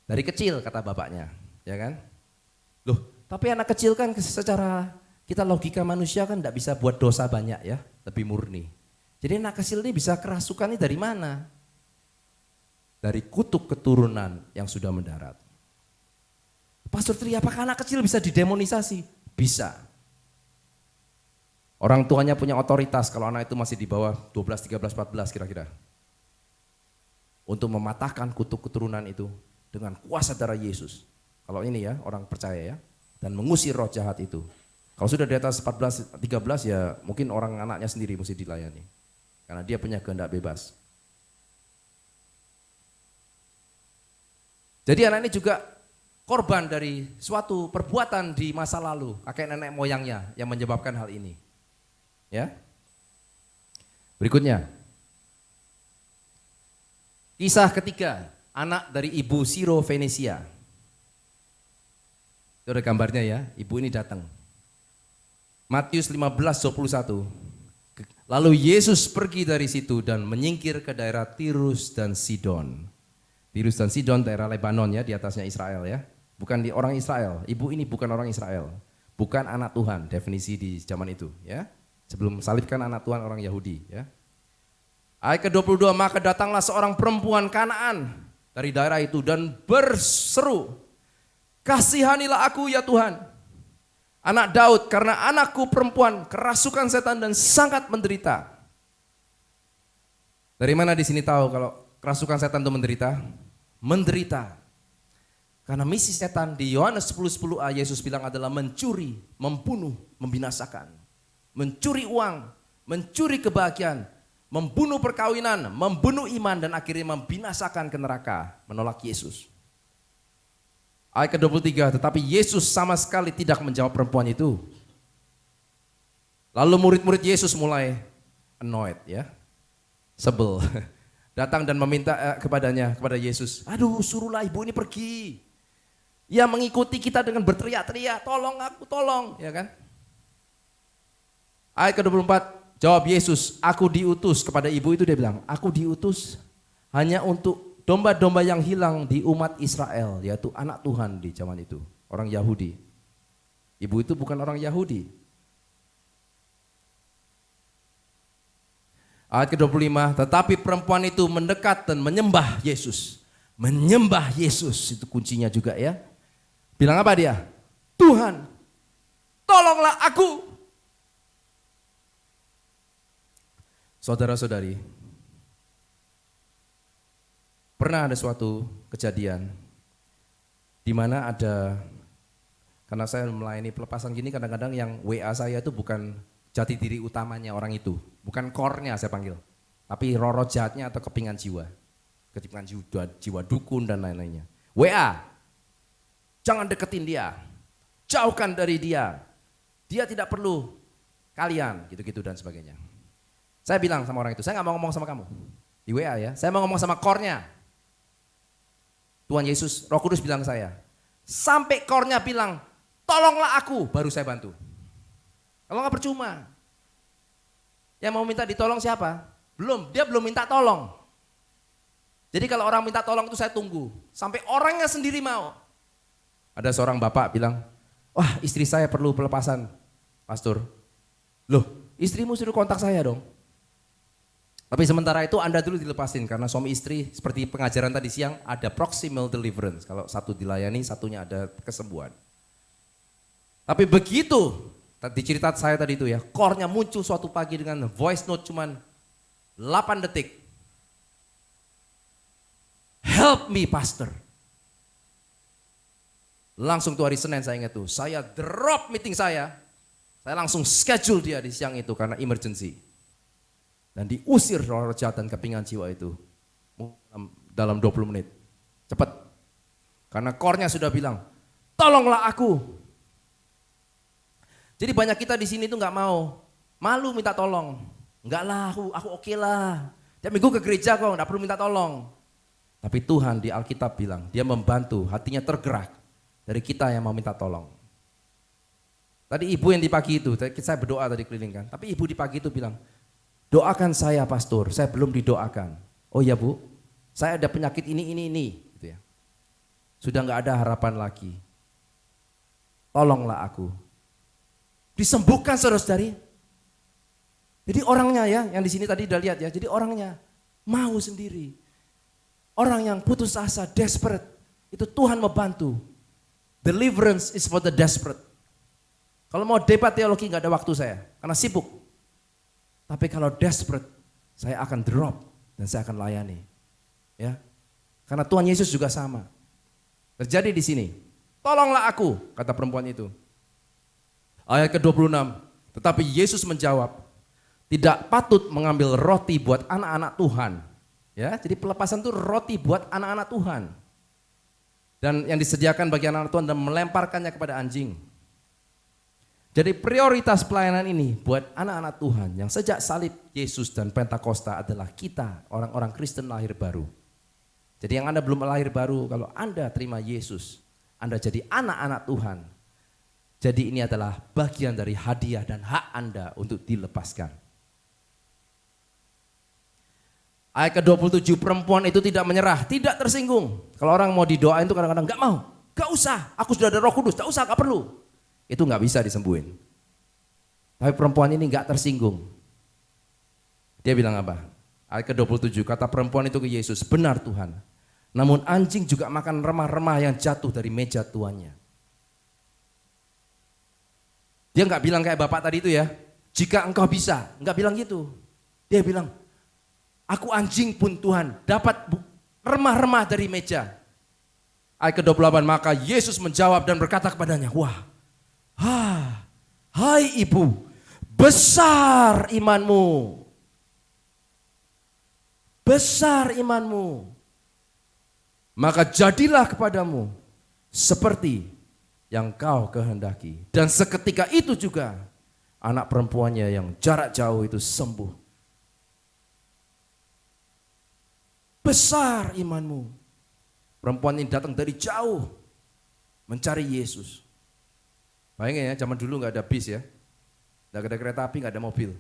Dari kecil kata bapaknya, ya kan? Loh, tapi anak kecil kan secara kita logika manusia kan tidak bisa buat dosa banyak ya, lebih murni. Jadi anak kecil ini bisa kerasukan ini dari mana? Dari kutuk keturunan yang sudah mendarat. Pastor Tri, apakah anak kecil bisa didemonisasi? Bisa. Orang tuanya punya otoritas kalau anak itu masih di bawah 12, 13, 14 kira-kira. Untuk mematahkan kutuk keturunan itu dengan kuasa darah Yesus. Kalau ini ya, orang percaya ya. Dan mengusir roh jahat itu. Kalau sudah di atas 14, 13 ya mungkin orang anaknya sendiri mesti dilayani. Karena dia punya kehendak bebas. Jadi anak ini juga korban dari suatu perbuatan di masa lalu, kakek nenek moyangnya yang menyebabkan hal ini. Ya. Berikutnya. Kisah ketiga, anak dari ibu Siro Venesia. Itu ada gambarnya ya, ibu ini datang. Matius 15:21. Lalu Yesus pergi dari situ dan menyingkir ke daerah Tirus dan Sidon. Tirus dan Sidon daerah Lebanon ya, di atasnya Israel ya. Bukan di orang Israel, ibu ini bukan orang Israel. Bukan anak Tuhan, definisi di zaman itu ya. Sebelum salibkan anak Tuhan orang Yahudi ya. Ayat ke-22, maka datanglah seorang perempuan Kanaan dari daerah itu dan berseru, kasihanilah aku ya Tuhan, anak Daud, karena anakku perempuan kerasukan setan dan sangat menderita. Dari mana di sini tahu kalau kerasukan setan itu menderita? Menderita. Karena misi setan di Yohanes 10:10a Yesus bilang adalah mencuri, membunuh, membinasakan. Mencuri uang, mencuri kebahagiaan, membunuh perkawinan, membunuh iman dan akhirnya membinasakan ke neraka, menolak Yesus. Ayat ke-23, tetapi Yesus sama sekali tidak menjawab perempuan itu. Lalu murid-murid Yesus mulai annoyed ya, sebel. Datang dan meminta kepada Yesus, aduh suruhlah ibu ini pergi. Ia mengikuti kita dengan berteriak-teriak, tolong aku, tolong, ya kan? Ayat ke-24, jawab Yesus, aku diutus kepada ibu itu, dia bilang, aku diutus hanya untuk domba-domba yang hilang di umat Israel, yaitu anak Tuhan di zaman itu, orang Yahudi. Ibu itu bukan orang Yahudi. Ayat ke-25, tetapi perempuan itu mendekat dan menyembah Yesus. Menyembah Yesus, itu kuncinya juga ya. Bilang apa dia? Tuhan, tolonglah aku. Saudara-saudari, pernah ada suatu kejadian di mana ada, karena saya melayani pelepasan gini kadang-kadang yang WA saya itu bukan jati diri utamanya orang itu, bukan core-nya saya panggil, tapi roh jahatnya atau kepingan jiwa dukun dan lain-lainnya. WA, jangan deketin dia, jauhkan dari dia tidak perlu kalian, gitu-gitu dan sebagainya. Saya bilang sama orang itu, saya gak mau ngomong sama kamu di WA ya, saya mau ngomong sama core-nya. Tuhan Yesus, Roh Kudus bilang ke saya, sampai core-nya bilang, tolonglah aku, baru saya bantu. Kalau nggak percuma. Yang mau minta ditolong siapa? Dia belum minta tolong. Jadi kalau orang minta tolong itu saya tunggu. Sampai orangnya sendiri mau. Ada seorang bapak bilang, wah istri saya perlu pelepasan, pastor. Loh, istrimu suruh kontak saya dong. Tapi sementara itu Anda dulu dilepasin, karena suami istri seperti pengajaran tadi siang ada proximal deliverance. Kalau satu dilayani, satunya ada kesembuhan. Tapi begitu, di cerita saya tadi itu ya, core-nya muncul suatu pagi dengan voice note cuman 8 detik. Help me pastor. Langsung tuh hari Senin saya ingat tuh, saya drop meeting saya langsung schedule dia di siang itu karena emergency. Dan diusir roh jahat dan kepingan jiwa itu dalam 20 menit. Cepat. Karena core-nya sudah bilang, tolonglah aku. Jadi banyak kita di sini tuh nggak mau, malu minta tolong. Enggak lah, aku oke lah. Tiap minggu ke gereja kok, nggak perlu minta tolong. Tapi Tuhan di Alkitab bilang, dia membantu, hatinya tergerak dari kita yang mau minta tolong. Tadi ibu yang di pagi itu, saya berdoa tadi keliling kan, tapi ibu di pagi itu bilang, Doakan saya pastor, saya belum didoakan. Oh ya Bu, saya ada penyakit ini. Gitu ya. Sudah nggak ada harapan lagi. Tolonglah aku. Disembuhkan saudara-saudari. Jadi orangnya ya, yang di sini tadi udah lihat ya, jadi orangnya mau sendiri. Orang yang putus asa, desperate, itu Tuhan membantu. Deliverance is for the desperate. Kalau mau debat teologi nggak ada waktu saya, karena sibuk. Tapi kalau desperate, saya akan drop dan saya akan layani. Ya, karena Tuhan Yesus juga sama. Terjadi di sini. Tolonglah aku, kata perempuan itu. Ayat ke-26, tetapi Yesus menjawab, tidak patut mengambil roti buat anak-anak Tuhan. Ya, jadi pelepasan itu roti buat anak-anak Tuhan. Dan yang disediakan bagi anak-anak Tuhan dan melemparkannya kepada anjing. Jadi prioritas pelayanan ini buat anak-anak Tuhan yang sejak salib Yesus dan Pentakosta adalah kita, orang-orang Kristen lahir baru. Jadi yang Anda belum lahir baru, kalau Anda terima Yesus, Anda jadi anak-anak Tuhan. Jadi ini adalah bagian dari hadiah dan hak Anda untuk dilepaskan. Ayat ke-27, perempuan itu tidak menyerah, tidak tersinggung. Kalau orang mau didoain itu kadang-kadang gak mau, gak usah, aku sudah ada Roh Kudus, gak usah, gak perlu. Itu gak bisa disembuhin. Tapi perempuan ini gak tersinggung. Dia bilang apa? Ayat ke-27, kata perempuan itu ke Yesus, benar Tuhan. Namun anjing juga makan remah-remah yang jatuh dari meja tuannya. Dia gak bilang kayak bapak tadi itu ya, jika engkau bisa, gak bilang gitu. Dia bilang, aku anjing pun Tuhan, dapat remah-remah dari meja. Ayat ke-28, maka Yesus menjawab dan berkata kepadanya, hai ibu, besar imanmu. Besar imanmu. Maka jadilah kepadamu seperti yang kau kehendaki. Dan seketika itu juga anak perempuannya yang jarak jauh itu sembuh. Besar imanmu. Perempuan ini datang dari jauh mencari Yesus. Bayangin ya, zaman dulu gak ada bis ya. Gak ada kereta api, gak ada mobil.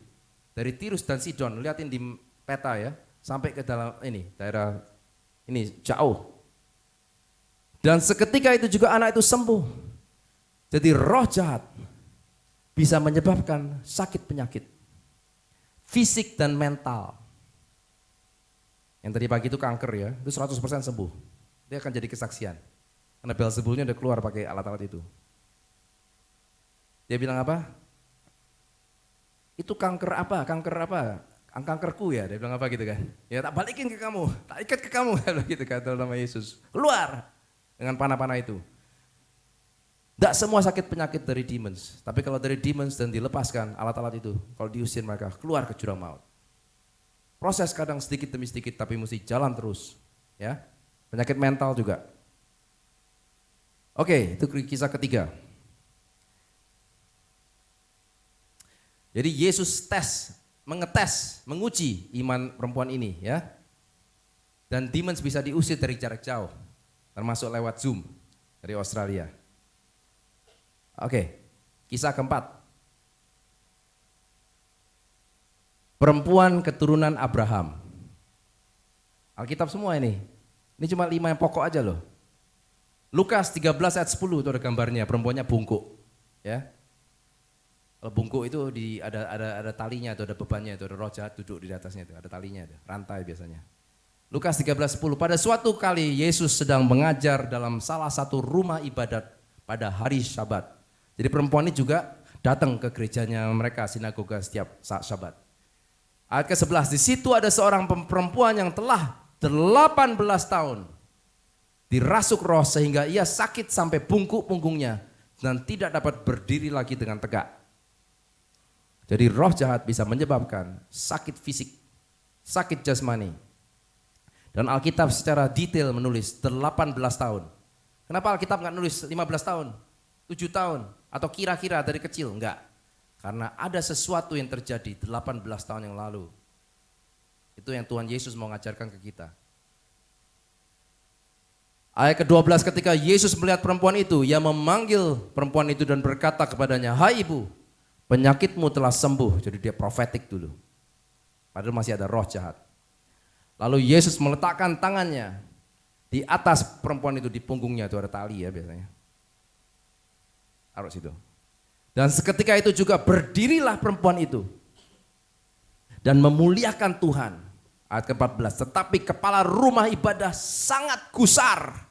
Dari Tirus dan Sidon, lihatin di peta ya, sampai ke dalam ini, daerah ini jauh. Dan seketika itu juga anak itu sembuh. Jadi roh jahat bisa menyebabkan sakit penyakit. Fisik dan mental. Yang tadi pagi itu kanker ya, itu 100% sembuh. Dia akan jadi kesaksian. Karena Beelzebulnya udah keluar pakai alat-alat itu. Dia bilang apa? Itu kanker apa? Kanker apa? Kankerku ya, dia bilang apa gitu kan. Ya tak balikin ke kamu, tak ikat ke kamu gitu kata nama Yesus. Keluar dengan panah-panah itu. Tidak semua sakit penyakit dari demons, tapi kalau dari demons dan dilepaskan alat-alat itu, kalau diusir mereka keluar ke jurang maut. Proses kadang sedikit demi sedikit tapi mesti jalan terus. Ya, penyakit mental juga. Oke, itu kisah ketiga. Jadi Yesus mengetes, menguji iman perempuan ini ya. Dan demons bisa diusir dari jarak jauh, termasuk lewat Zoom dari Australia. Oke, kisah keempat. Perempuan keturunan Abraham. Alkitab semua ini. Ini cuma 5 yang pokok aja loh. Lukas 13 ayat 10 itu ada gambarnya, perempuannya bungkuk. Ya. Kalau bungkuk itu ada talinya, itu ada bebannya, itu ada roh jahat duduk di atasnya, itu ada talinya, ada rantai biasanya. Lukas 13:10, pada suatu kali Yesus sedang mengajar dalam salah satu rumah ibadat pada hari Syabat. Jadi perempuan ini juga datang ke gerejanya mereka, sinagoga setiap saat Syabat. Ayat ke-11, di situ ada seorang perempuan yang telah 18 tahun dirasuk roh sehingga ia sakit sampai bungkuk punggungnya dan tidak dapat berdiri lagi dengan tegak. Jadi roh jahat bisa menyebabkan sakit fisik, sakit jasmani. Dan Alkitab secara detail menulis 18 tahun. Kenapa Alkitab nggak nulis 15 tahun, 7 tahun, atau kira-kira dari kecil? Enggak. Karena ada sesuatu yang terjadi 18 tahun yang lalu. Itu yang Tuhan Yesus mau ngajarkan ke kita. Ayat ke-12, ketika Yesus melihat perempuan itu, ia memanggil perempuan itu dan berkata kepadanya, hai ibu, penyakitmu telah sembuh. Jadi dia profetik dulu. Padahal masih ada roh jahat. Lalu Yesus meletakkan tangannya di atas perempuan itu, di punggungnya itu ada tali ya biasanya. Taruh situ. Dan seketika itu juga berdirilah perempuan itu dan memuliakan Tuhan. Ayat ke-14, tetapi kepala rumah ibadah sangat gusar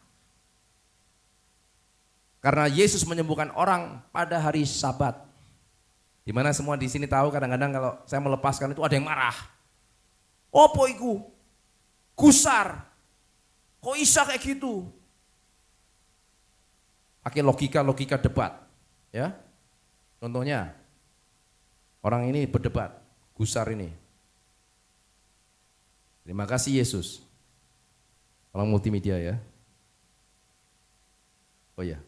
karena Yesus menyembuhkan orang pada hari Sabat. Dimana semua di sini tahu kadang-kadang kalau saya melepaskan itu ada yang marah. Opo iku? Gusar. Kok bisa kayak gitu? Pakai logika debat. Ya. Contohnya, orang ini berdebat, gusar ini. Terima kasih Yesus. Orang multimedia ya. Oh ya.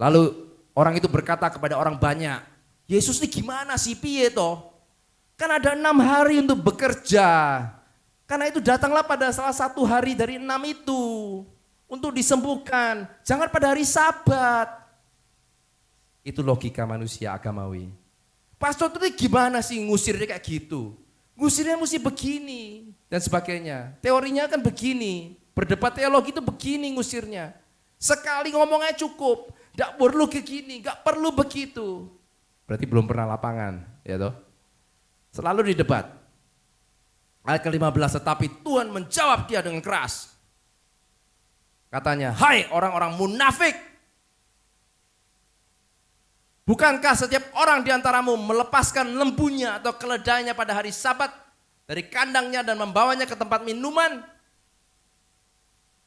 Lalu orang itu berkata kepada orang banyak, Yesus ini gimana sih piye toh? Kan ada 6 hari untuk bekerja. Karena itu datanglah pada salah satu hari dari 6 itu untuk disembuhkan. Jangan pada hari Sabat. Itu logika manusia agamawi. Pastor itu gimana sih ngusirnya kayak gitu? Ngusirnya mesti begini dan sebagainya. Teorinya kan begini. Berdebat teologi itu begini ngusirnya. Sekali ngomongnya cukup. Gak perlu begini, gak perlu begitu. Berarti belum pernah lapangan. Ya toh? Selalu di debat. Ayat ke-15, tetapi Tuhan menjawab dia dengan keras. Katanya, hai orang-orang munafik. Bukankah setiap orang di antaramu melepaskan lembunya atau keledainya pada hari Sabat dari kandangnya dan membawanya ke tempat minuman?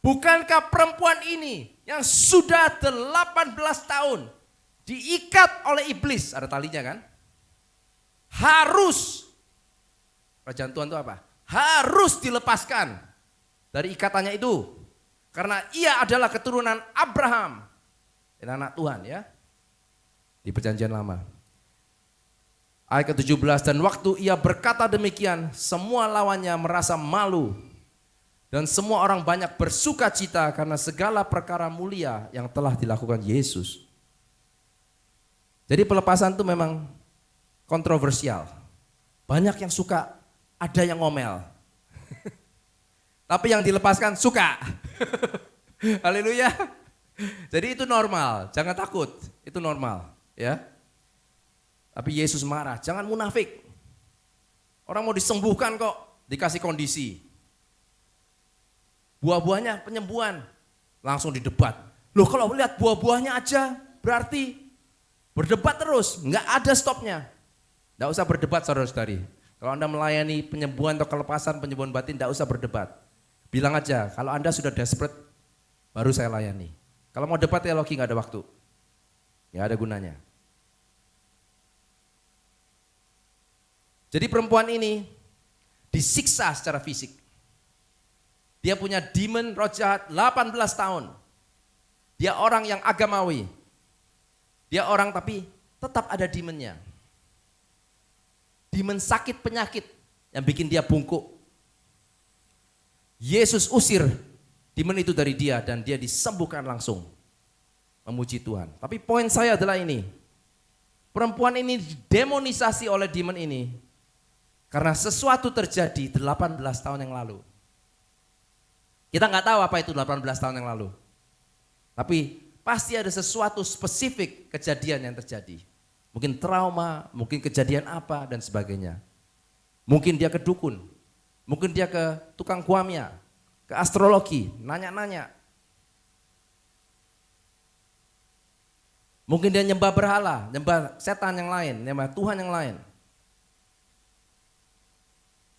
Bukankah perempuan ini yang sudah 18 tahun diikat oleh iblis, ada talinya kan? Harus, kerajaan Tuhan itu apa? Harus dilepaskan dari ikatannya itu. Karena ia adalah keturunan Abraham dan anak Tuhan ya. Di perjanjian lama. Ayat ke-17, dan waktu ia berkata demikian, semua lawannya merasa malu. Dan semua orang banyak bersuka cita karena segala perkara mulia yang telah dilakukan Yesus. Jadi pelepasan itu memang kontroversial. Banyak yang suka, ada yang ngomel. Tapi yang dilepaskan suka. Haleluya. Jadi itu normal, jangan takut, itu normal. Ya, tapi Yesus marah, jangan munafik. Orang mau disembuhkan kok, dikasih kondisi. Buah-buahnya penyembuhan, langsung didebat. Loh kalau lihat buah-buahnya aja, berarti berdebat terus, nggak ada stopnya. Nggak usah berdebat saudara-saudari. Kalau Anda melayani penyembuhan atau kelepasan penyembuhan batin, nggak usah berdebat. Bilang aja, kalau Anda sudah desperate, baru saya layani. Kalau mau debat teologi nggak ada waktu, nggak ada gunanya. Jadi perempuan ini disiksa secara fisik. Dia punya demon roh jahat 18 tahun. Dia orang yang agamawi. Dia orang tapi tetap ada demonnya. Demon sakit penyakit yang bikin dia bungkuk. Yesus usir demon itu dari dia dan dia disembuhkan langsung. Memuji Tuhan. Tapi poin saya adalah ini. Perempuan ini didemonisasi oleh demon ini. Karena sesuatu terjadi 18 tahun yang lalu. Kita nggak tahu apa itu 18 tahun yang lalu. Tapi pasti ada sesuatu spesifik kejadian yang terjadi. Mungkin trauma, mungkin kejadian apa dan sebagainya. Mungkin dia ke dukun, mungkin dia ke tukang kuamia, ke astrologi, nanya-nanya. Mungkin dia nyembah berhala, nyembah setan yang lain, nyembah Tuhan yang lain.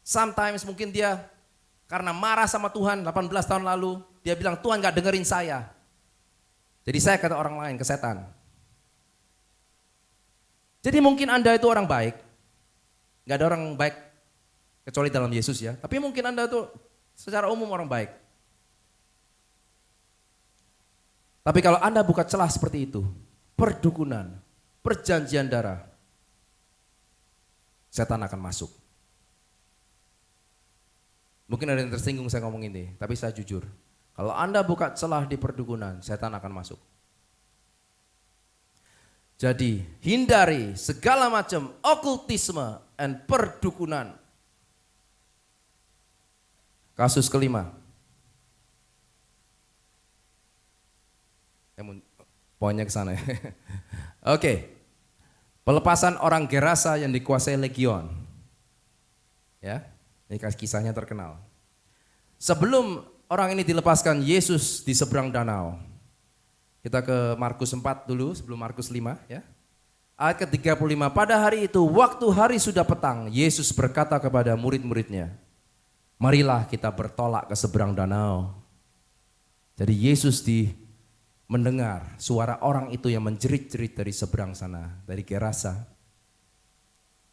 Sometimes mungkin dia karena marah sama Tuhan 18 tahun lalu, dia bilang Tuhan gak dengerin saya. Jadi saya kata orang lain ke setan. Jadi mungkin Anda itu orang baik, gak ada orang baik kecuali dalam Yesus ya. Tapi mungkin Anda itu secara umum orang baik. Tapi kalau Anda buka celah seperti itu, perdukunan, perjanjian darah, setan akan masuk. Mungkin ada yang tersinggung saya ngomong ini, tapi saya jujur. Kalau Anda buka celah di perdukunan, setan akan masuk. Jadi hindari segala macam okultisme dan perdukunan Kasus kelima. Poinnya ke sana ya. Oke. Pelepasan orang Gerasa yang dikuasai legion. Ya, ini kisahnya terkenal. Sebelum orang ini dilepaskan, Yesus di seberang danau. Kita ke Markus 4 dulu sebelum Markus 5 ya. Ayat ke-35, pada hari itu waktu hari sudah petang, Yesus berkata kepada murid-muridnya, marilah kita bertolak ke seberang danau. Jadi Yesus mendengar suara orang itu yang menjerit-jerit dari seberang sana, dari Gerasa.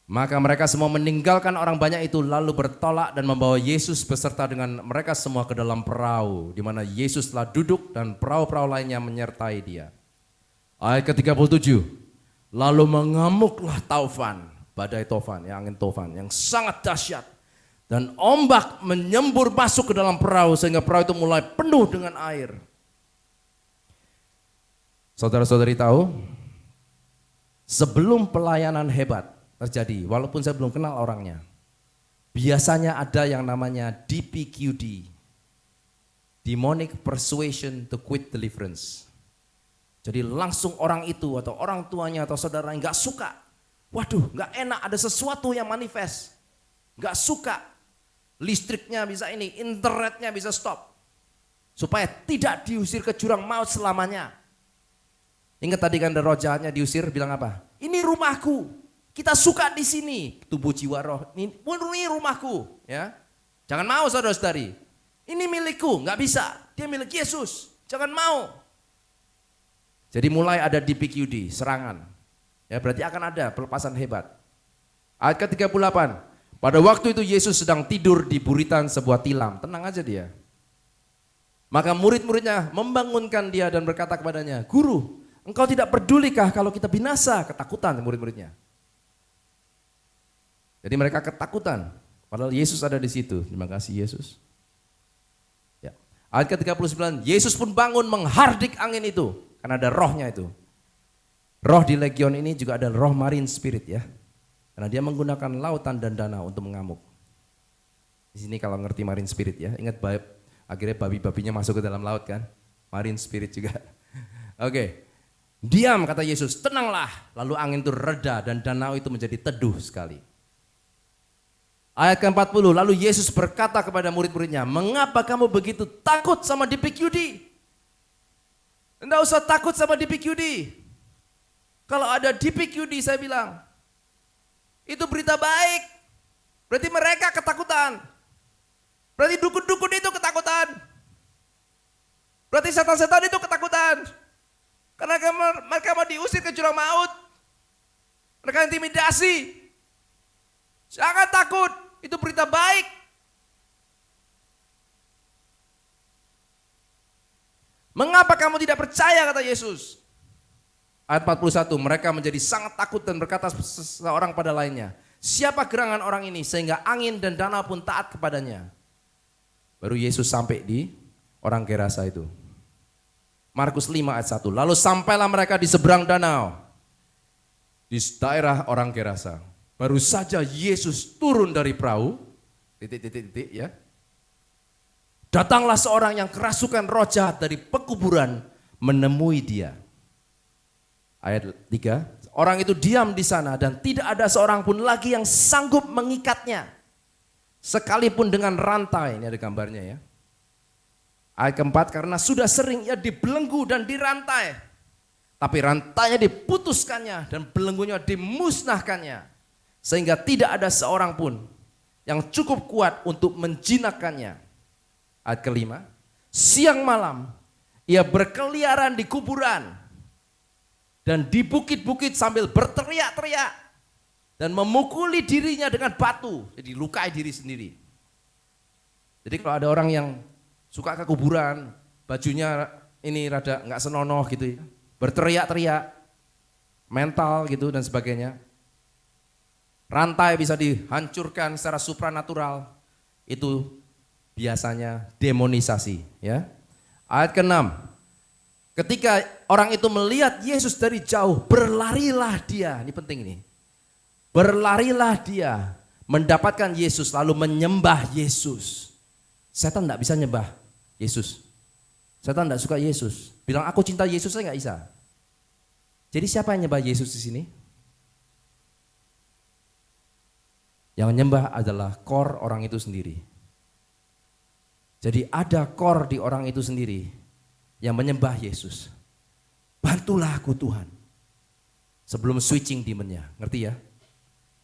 Maka mereka semua meninggalkan orang banyak itu lalu bertolak dan membawa Yesus beserta dengan mereka semua ke dalam perahu, di mana Yesus telah duduk dan perahu-perahu lainnya menyertai dia. Ayat ke-37, lalu mengamuklah taufan, badai tofan, ya angin tofan yang sangat dahsyat. Dan ombak menyembur masuk ke dalam perahu sehingga perahu itu mulai penuh dengan air. Saudara-saudari tahu, sebelum pelayanan hebat terjadi, walaupun saya belum kenal orangnya, biasanya ada yang namanya DPQD, Demonic Persuasion to Quit Deliverance. Jadi langsung orang itu atau orang tuanya atau saudaranya nggak suka, waduh nggak enak ada sesuatu yang manifest, nggak suka, listriknya bisa ini, internetnya bisa stop, supaya tidak diusir ke jurang maut selamanya. Ingat tadi kan roh jahatnya diusir, bilang apa? Ini rumahku. Kita suka di sini, tubuh jiwa roh. Ini rumahku, ya. Jangan mau saudara-saudari. Ini milikku, nggak bisa. Dia milik Yesus. Jangan mau. Jadi mulai ada DPQD, serangan. Ya, berarti akan ada pelepasan hebat. Ayat ke-38. Pada waktu itu Yesus sedang tidur di buritan sebuah tilam. Tenang aja dia. Maka murid-muridnya membangunkan dia dan berkata kepadanya, "Guru, engkau tidak pedulikah kalau kita binasa?" Ketakutan murid-muridnya. Jadi mereka ketakutan, padahal Yesus ada di situ. Terima kasih Yesus. Ya. Ayat ke-39, Yesus pun bangun menghardik angin itu, karena ada rohnya itu. Roh di legion ini juga ada roh marine spirit ya, karena dia menggunakan lautan dan danau untuk mengamuk. Di sini kalau ngerti marine spirit ya, ingat akhirnya babi-babinya masuk ke dalam laut kan, marine spirit juga. Oke. Diam kata Yesus, tenanglah. Lalu angin itu reda dan danau itu menjadi teduh sekali. Ayat ke-40, lalu Yesus berkata kepada murid-muridnya, mengapa kamu begitu takut sama DPQD? Enggak usah takut sama DPQD. Kalau ada DPQD saya bilang, itu berita baik. Berarti mereka ketakutan. Berarti dukun-dukun itu ketakutan. Berarti setan-setan itu ketakutan. Karena mereka mau diusir ke jurang maut. Mereka intimidasi. Jangan takut, itu berita baik. Mengapa kamu tidak percaya, kata Yesus. Ayat 41, mereka menjadi sangat takut dan berkata seorang pada lainnya, siapa gerangan orang ini sehingga angin dan danau pun taat kepadanya. Baru Yesus sampai di orang Gerasa itu. Markus 5 ayat 1, lalu sampailah mereka di seberang danau, di daerah orang Gerasa. Baru saja Yesus turun dari perahu, ya. Datanglah seorang yang kerasukan roh jahat dari pekuburan menemui dia. Ayat 3, orang itu diam di sana dan tidak ada seorang pun lagi yang sanggup mengikatnya. Sekalipun dengan rantai, ini ada gambarnya ya. Ayat keempat, karena sudah sering ia dibelenggu dan dirantai. Tapi rantainya diputuskannya dan belenggunya dimusnahkannya. Sehingga tidak ada seorang pun yang cukup kuat untuk menjinakkannya. Ayat kelima, siang malam ia berkeliaran di kuburan dan di bukit-bukit sambil berteriak-teriak dan memukuli dirinya dengan batu, jadi lukai diri sendiri. Jadi kalau ada orang yang suka ke kuburan, bajunya ini rada nggak senonoh gitu ya, berteriak-teriak, mental gitu dan sebagainya. Rantai bisa dihancurkan secara supranatural, itu biasanya demonisasi ya. Ayat ke-6, ketika orang itu melihat Yesus dari jauh, berlarilah dia, ini penting ini. Berlarilah dia mendapatkan Yesus lalu menyembah Yesus. Setan tidak bisa nyembah Yesus. Setan tidak suka Yesus. Bilang aku cinta Yesus saya nggak bisa. Jadi siapa yang nyembah Yesus di sini? Yang nyembah adalah core orang itu sendiri. Jadi ada core di orang itu sendiri yang menyembah Yesus. Bantulah aku Tuhan. Sebelum switching demonnya, ngerti ya?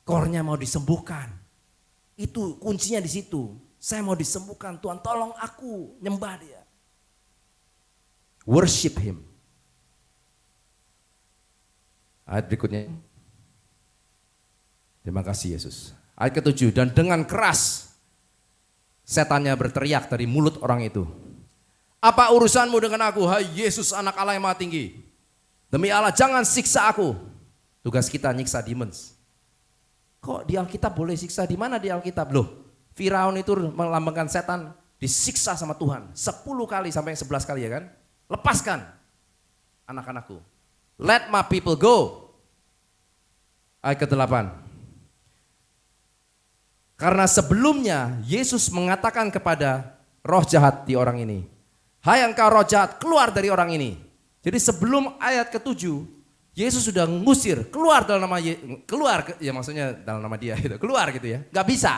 Core-nya mau disembuhkan. Itu kuncinya di situ. Saya mau disembuhkan, Tuhan tolong aku, nyembah dia. Worship him. Ayat berikutnya. Terima kasih Yesus. Ayat ke-7, dan dengan keras setannya berteriak dari mulut orang itu. Apa urusanmu dengan aku, hai Yesus anak Allah yang maha tinggi? Demi Allah jangan siksa aku. Tugas kita nyiksa demons. Kok di Alkitab boleh siksa? Di mana di Alkitab? Loh, Firaun itu melambangkan setan disiksa sama Tuhan 10 kali sampai 11 kali ya kan? Lepaskan anak-anakku. Let my people go. Ayat ke-8. Karena sebelumnya Yesus mengatakan kepada roh jahat di orang ini, hai engkau roh jahat, keluar dari orang ini. Jadi sebelum ayat ke-7, Yesus sudah ngusir, keluar dalam nama keluar ya maksudnya dalam nama dia gitu, keluar gitu ya. Gak bisa.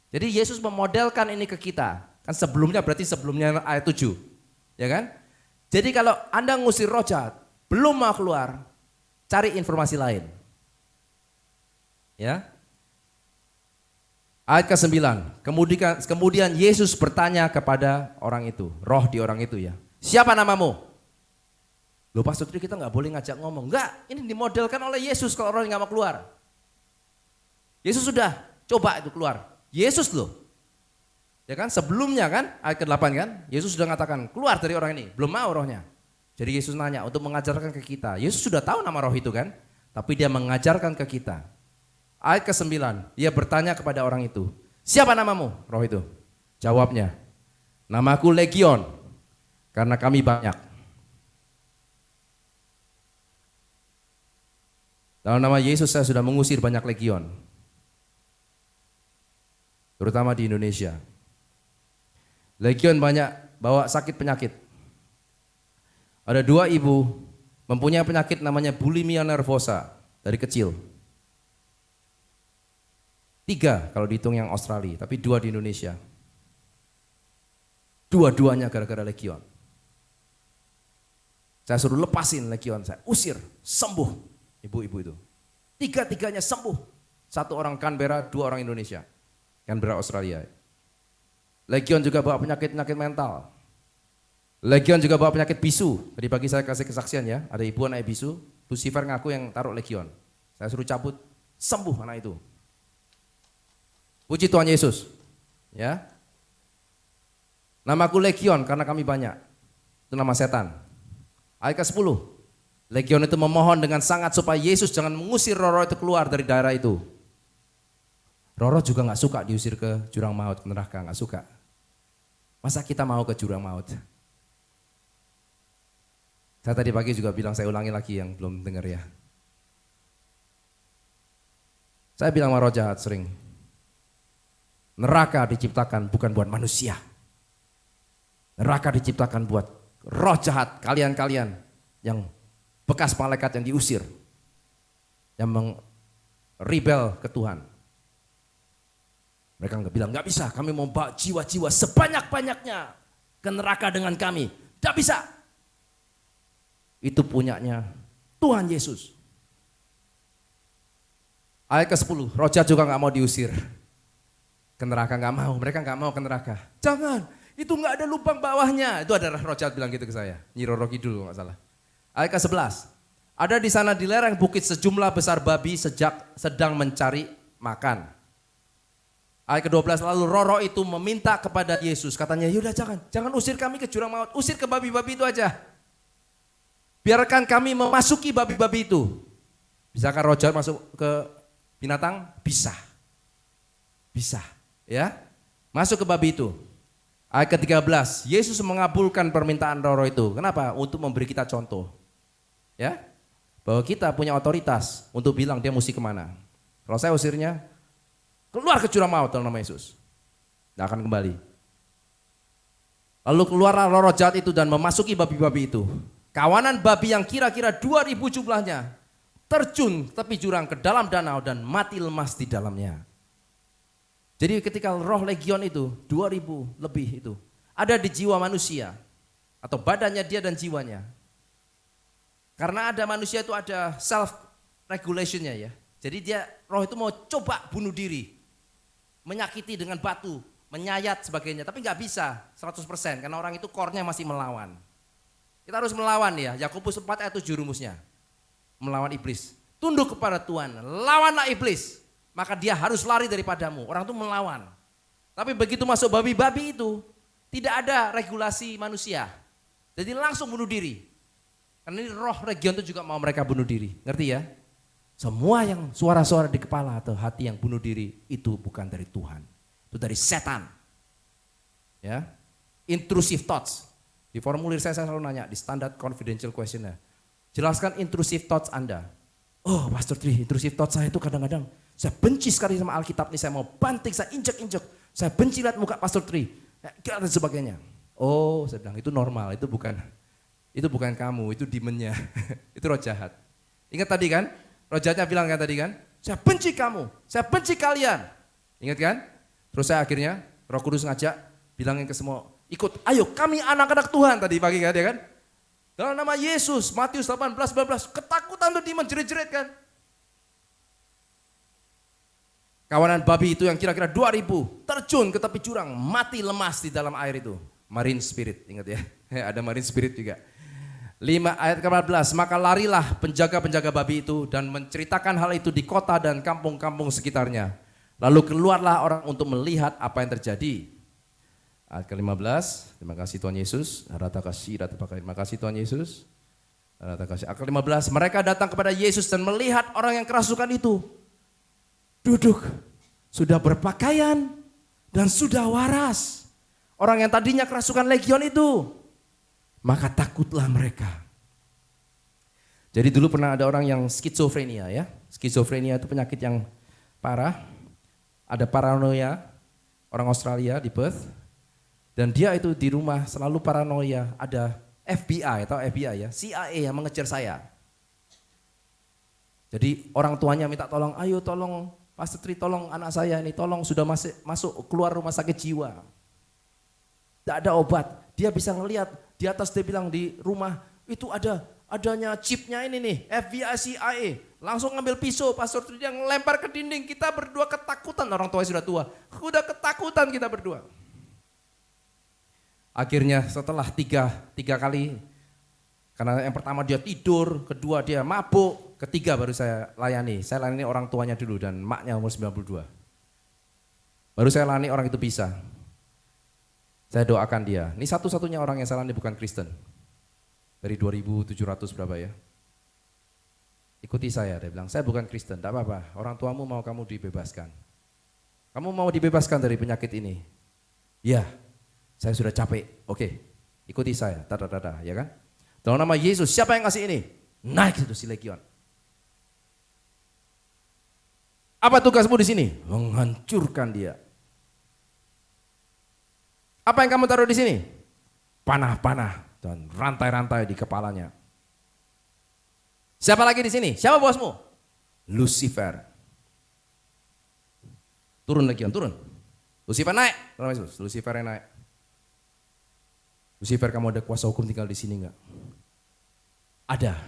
Jadi Yesus memodelkan ini ke kita. Kan sebelumnya berarti sebelumnya ayat 7. Ya kan? Jadi kalau Anda ngusir roh jahat, belum mau keluar, cari informasi lain. Ya. Ayat ke-9, kemudian Yesus bertanya kepada orang itu, roh di orang itu ya. Siapa namamu? Loh Pastor Tri, kita nggak boleh ngajak ngomong. Enggak, ini dimodelkan oleh Yesus kalau orang nggak mau keluar. Yesus sudah coba itu keluar. Yesus loh. Ya kan, sebelumnya kan, ayat ke-8 kan, Yesus sudah mengatakan keluar dari orang ini, belum mau rohnya. Jadi Yesus nanya untuk mengajarkan ke kita. Yesus sudah tahu nama roh itu kan, tapi dia mengajarkan ke kita. Ayat ke-9, dia bertanya kepada orang itu, siapa namamu? Roh itu. Jawabnya, namaku Legion, karena kami banyak. Dalam nama Yesus saya sudah mengusir banyak legion. Terutama di Indonesia. Legion banyak bawa sakit penyakit. Ada 2 ibu mempunyai penyakit namanya bulimia nervosa dari kecil. 3 kalau dihitung yang Australia, tapi 2 di Indonesia. Dua-duanya gara-gara legion. Saya suruh lepasin legion, saya usir, sembuh ibu-ibu itu. 3-tiganya sembuh. 1 orang Canberra, 2 orang Indonesia. Canberra Australia. Legion juga bawa penyakit-penyakit mental. Legion juga bawa penyakit bisu. Tadi pagi saya kasih kesaksian ya, ada ibu anak bisu, Lucifer ngaku yang taruh legion. Saya suruh cabut, sembuh anak itu. Puji Tuhan Yesus. Ya. Namaku Legion karena kami banyak. Itu nama setan. Ayat ke-10. Legion itu memohon dengan sangat supaya Yesus jangan mengusir roh-roh itu keluar dari daerah itu. Roh-roh juga gak suka diusir ke jurang maut, ke neraka, gak suka. Masa kita mau ke jurang maut? Saya tadi pagi juga bilang, saya ulangi lagi yang belum dengar ya. Saya bilang sama roh jahat sering, neraka diciptakan bukan buat manusia. Neraka diciptakan buat roh jahat, kalian-kalian yang bekas malaikat yang diusir, yang rebel ke Tuhan. Mereka nggak bilang, nggak bisa, kami mau bawa jiwa-jiwa sebanyak-banyaknya ke neraka dengan kami. Nggak bisa. Itu punyanya Tuhan Yesus. Ayat ke-10, roh jahat juga nggak mau diusir ke neraka, nggak mau. Mereka nggak mau ke neraka. Jangan, itu nggak ada lubang bawahnya. Itu ada roh jahat bilang gitu ke saya. Nyi Roro Kidul nggak salah. Ayat ke-11, ada di sana di lereng bukit sejumlah besar babi sedang mencari makan. Ayat ke-12, lalu roh itu meminta kepada Yesus, katanya, yaudah jangan usir kami ke jurang maut, usir ke babi-babi itu aja. Biarkan kami memasuki babi-babi itu. Bisakah roh jahat masuk ke binatang? Bisa. Bisa, ya. Masuk ke babi itu. Ayat ke-13, Yesus mengabulkan permintaan roh itu. Kenapa? Untuk memberi kita contoh. Ya, bahwa kita punya otoritas untuk bilang dia mesti kemana. Kalau saya usirnya, keluar ke jurang maut dalam nama Yesus. Tidak akan kembali. Lalu keluarlah roh jahat itu dan memasuki babi-babi itu. Kawanan babi yang kira-kira 2.000 jumlahnya terjun tepi jurang ke dalam danau dan mati lemas di dalamnya. Jadi ketika roh legion itu 2.000 lebih itu ada di jiwa manusia atau badannya dia dan jiwanya. Karena ada manusia itu ada self regulationnya ya. Jadi dia roh itu mau coba bunuh diri, menyakiti dengan batu, menyayat sebagainya, tapi nggak bisa 100% karena orang itu core-nya masih melawan. Kita harus melawan ya. Yakobus 4 ayat 7 rumusnya. Melawan iblis. Tunduk kepada Tuhan, lawanlah iblis, maka dia harus lari daripadamu. Orang itu melawan. Tapi begitu masuk babi-babi itu, tidak ada regulasi manusia. Jadi langsung bunuh diri. Karena ini roh region itu juga mau mereka bunuh diri. Ngerti ya? Semua yang suara-suara di kepala atau hati yang bunuh diri itu bukan dari Tuhan. Itu dari setan. Ya. Intrusive thoughts. Di formulir saya selalu nanya di standard confidential questionnaire. Jelaskan intrusive thoughts Anda. Oh, Pastor Tri, intrusive thoughts saya itu kadang-kadang saya benci sekali sama Alkitab nih, saya mau banting, saya injek-injek. Saya benci lihat muka Pastor Tri dan sebagainya. Oh, saya bilang itu normal, itu bukan kamu, itu demonnya. Itu roh jahat. Ingat tadi kan? Roh jahatnya bilang kan tadi kan? Saya benci kamu, saya benci kalian. Ingat kan? Terus saya akhirnya Roh Kudus ngajak bilangin ke semua, ikut, ayo kami anak-anak Tuhan tadi pagi kan, ya kan? Dalam nama Yesus, Matius 18:19, ketakutan tuh demon jerit-jerit kan? Kawanan babi itu yang kira-kira 2.000 terjun ke tepi jurang, mati lemas di dalam air itu. Marine spirit, ingat ya, ada marine spirit juga. 5 ayat ke-14, maka larilah penjaga-penjaga babi itu dan menceritakan hal itu di kota dan kampung-kampung sekitarnya. Lalu keluarlah orang untuk melihat apa yang terjadi. Ayat ke-15, terima kasih Tuhan Yesus. Terima kasih Tuhan Yesus. Ayat ke-15, mereka datang kepada Yesus dan melihat orang yang kerasukan itu duduk, sudah berpakaian dan sudah waras. Orang yang tadinya kerasukan legion itu. Maka takutlah mereka. Jadi dulu pernah ada orang yang skizofrenia ya. Skizofrenia itu penyakit yang parah. Ada paranoia, orang Australia di Perth. Dan dia itu di rumah selalu paranoia. Ada FBI atau FBI ya, CIA yang mengejar saya. Jadi orang tuanya minta tolong, ayo tolong Pastor Tri, tolong anak saya ini, tolong sudah masuk keluar rumah sakit jiwa. Tidak ada obat. Dia bisa ngelihat di atas, dia bilang di rumah itu adanya chipnya ini nih, FBI CIA. Langsung ngambil pisau, Pastor Tri yang lempar ke dinding. Kita berdua ketakutan, orang tua sudah tua. Udah ketakutan kita berdua. Akhirnya setelah tiga kali, karena yang pertama dia tidur, kedua dia mabuk, ketiga baru saya layani. Saya layani orang tuanya dulu dan maknya umur 92. Baru saya layani orang itu bisa. Saya doakan dia. Ini satu-satunya orang yang saya layani bukan Kristen. Dari 2.700 berapa ya. Ikuti saya, dia bilang, saya bukan Kristen, tidak apa-apa. Orang tuamu mau kamu dibebaskan. Kamu mau dibebaskan dari penyakit ini? Ya, saya sudah capek. Oke, ikuti saya. Tata, ya kan? Dalam nama Yesus, siapa yang kasih ini? Naik itu si legion. Apa tugasmu di sini? Menghancurkan dia. Apa yang kamu taruh di sini? Panah-panah dan rantai-rantai di kepalanya. Siapa lagi di sini? Siapa bosmu? Lucifer. Turun legion, turun. Lucifer naik. Lucifer yang naik. Lucifer, kamu ada kuasa hukum tinggal di sini enggak? Ada.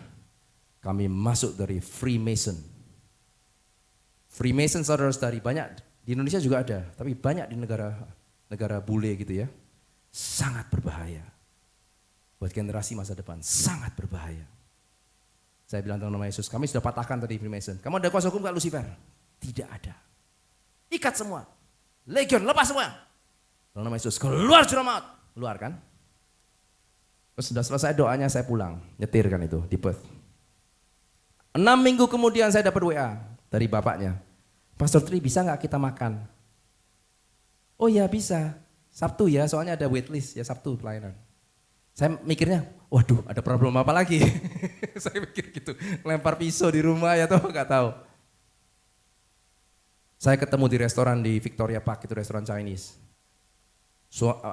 Kami masuk dari Freemason. Freemason saudara-saudari banyak di Indonesia juga ada, tapi banyak di negara bule gitu ya. Sangat berbahaya. Buat generasi masa depan, sangat berbahaya. Saya bilang dalam nama Yesus, kami sudah patahkan tadi Freemason. Kamu ada kuasa hukum enggak Lucifer? Tidak ada. Ikat semua. Legion, lepas semua. Dalam nama Yesus, keluar juru maut. Keluar kan? Terus sudah selesai doanya saya pulang, nyetir kan itu di Perth. 6 minggu kemudian saya dapat WA dari bapaknya. Pastor Tri, bisa nggak kita makan? Oh ya bisa, Sabtu ya, soalnya ada waitlist ya, Sabtu pelayanan. Saya mikirnya, waduh ada problem apa lagi? Saya mikir gitu, lempar pisau di rumah ya toh nggak tahu. Saya ketemu di restoran di Victoria Park, itu restoran Chinese.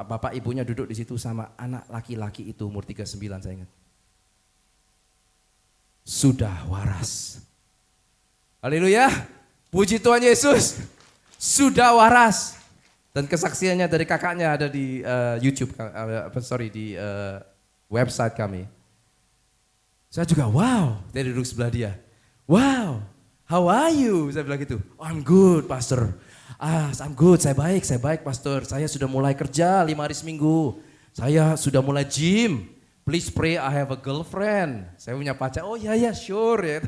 Bapak ibunya duduk di situ sama anak laki-laki itu umur 39 saya ingat. Sudah waras. Haleluya. Puji Tuhan Yesus. Sudah waras. Dan kesaksiannya dari kakaknya ada di YouTube, di website kami. Saya juga wow, dia duduk sebelah dia. Wow, how are you? Saya bilang gitu. Oh, I'm good, Pastor. I'm good, saya baik, Pastor. Saya sudah mulai kerja 5 hari seminggu. Saya sudah mulai gym. Please pray, I have a girlfriend. Saya punya pacar. Oh ya, sure. Ya.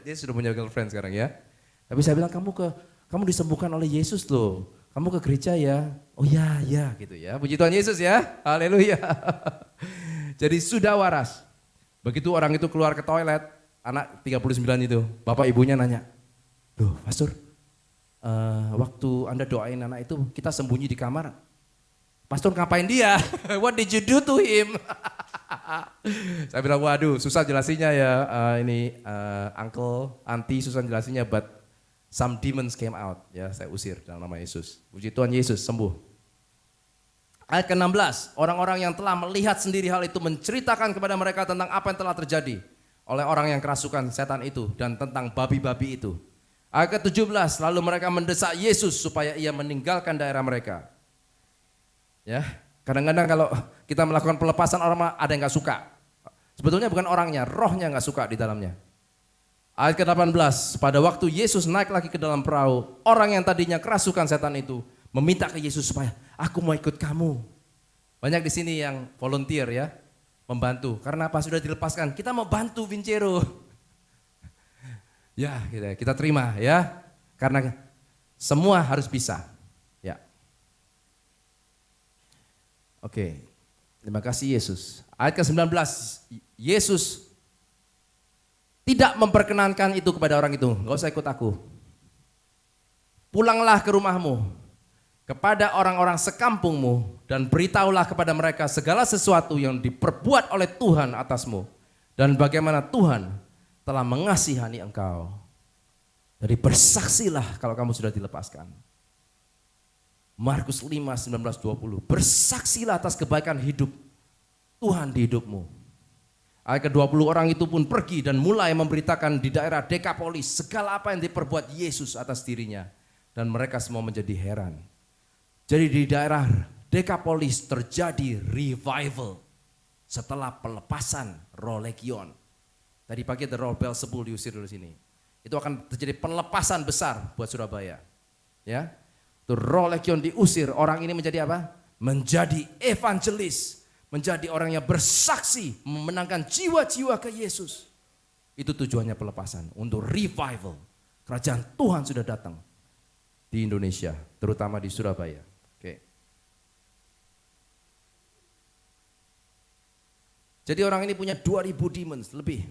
Dia sudah punya girlfriend sekarang ya. Tapi saya bilang, kamu disembuhkan oleh Yesus loh. Kamu ke gereja ya? Oh ya, gitu ya. Puji Tuhan Yesus ya. Haleluya. Jadi sudah waras. Begitu orang itu keluar ke toilet, anak 39 itu, bapak ibunya nanya, "Loh, Pastor, waktu Anda doain anak itu kita sembunyi di kamar. Pastor ngapain dia? What did you do to him?" Saya bilang, waduh susah jelasinnya ya, uncle, auntie susah jelasinnya, but some demons came out. Ya, saya usir dalam nama Yesus. Puji Tuhan Yesus, sembuh. Ayat ke-16, orang-orang yang telah melihat sendiri hal itu menceritakan kepada mereka tentang apa yang telah terjadi oleh orang yang kerasukan setan itu dan tentang babi-babi itu. Ayat ke-17, lalu mereka mendesak Yesus supaya ia meninggalkan daerah mereka. Ya, kadang-kadang kalau kita melakukan pelepasan orang ada yang gak suka. Sebetulnya bukan orangnya, rohnya gak suka di dalamnya. Ayat ke-18, pada waktu Yesus naik lagi ke dalam perahu, orang yang tadinya kerasukan setan itu meminta ke Yesus supaya aku mau ikut kamu. Banyak di sini yang volunteer ya, membantu. Karena apa? Sudah dilepaskan, kita mau bantu Vincero. Ya, kita terima ya. Karena semua harus bisa. Ya. Oke. Terima kasih Yesus. Ayat ke-19, Yesus tidak memperkenankan itu kepada orang itu. Enggak usah ikut aku. Pulanglah ke rumahmu, kepada orang-orang sekampungmu, dan beritahulah kepada mereka segala sesuatu yang diperbuat oleh Tuhan atasmu dan bagaimana Tuhan telah mengasihani engkau. Jadi bersaksilah kalau kamu sudah dilepaskan. Markus 5, 19, 20. Bersaksilah atas kebaikan hidup Tuhan di hidupmu. Ayat ke-20, orang itu pun pergi dan mulai memberitakan di daerah Dekapolis segala apa yang diperbuat Yesus atas dirinya. Dan mereka semua menjadi heran. Jadi di daerah Dekapolis terjadi revival setelah pelepasan roh legion. Tadi pagi ada roh Beelzebul diusir dari sini. Itu akan terjadi pelepasan besar buat Surabaya. Ya, itu roh legion diusir, orang ini menjadi apa? Menjadi evangelis, menjadi orang yang bersaksi, memenangkan jiwa-jiwa ke Yesus. Itu tujuannya pelepasan, untuk revival. Kerajaan Tuhan sudah datang di Indonesia, terutama di Surabaya. Jadi orang ini punya 2000 demons lebih,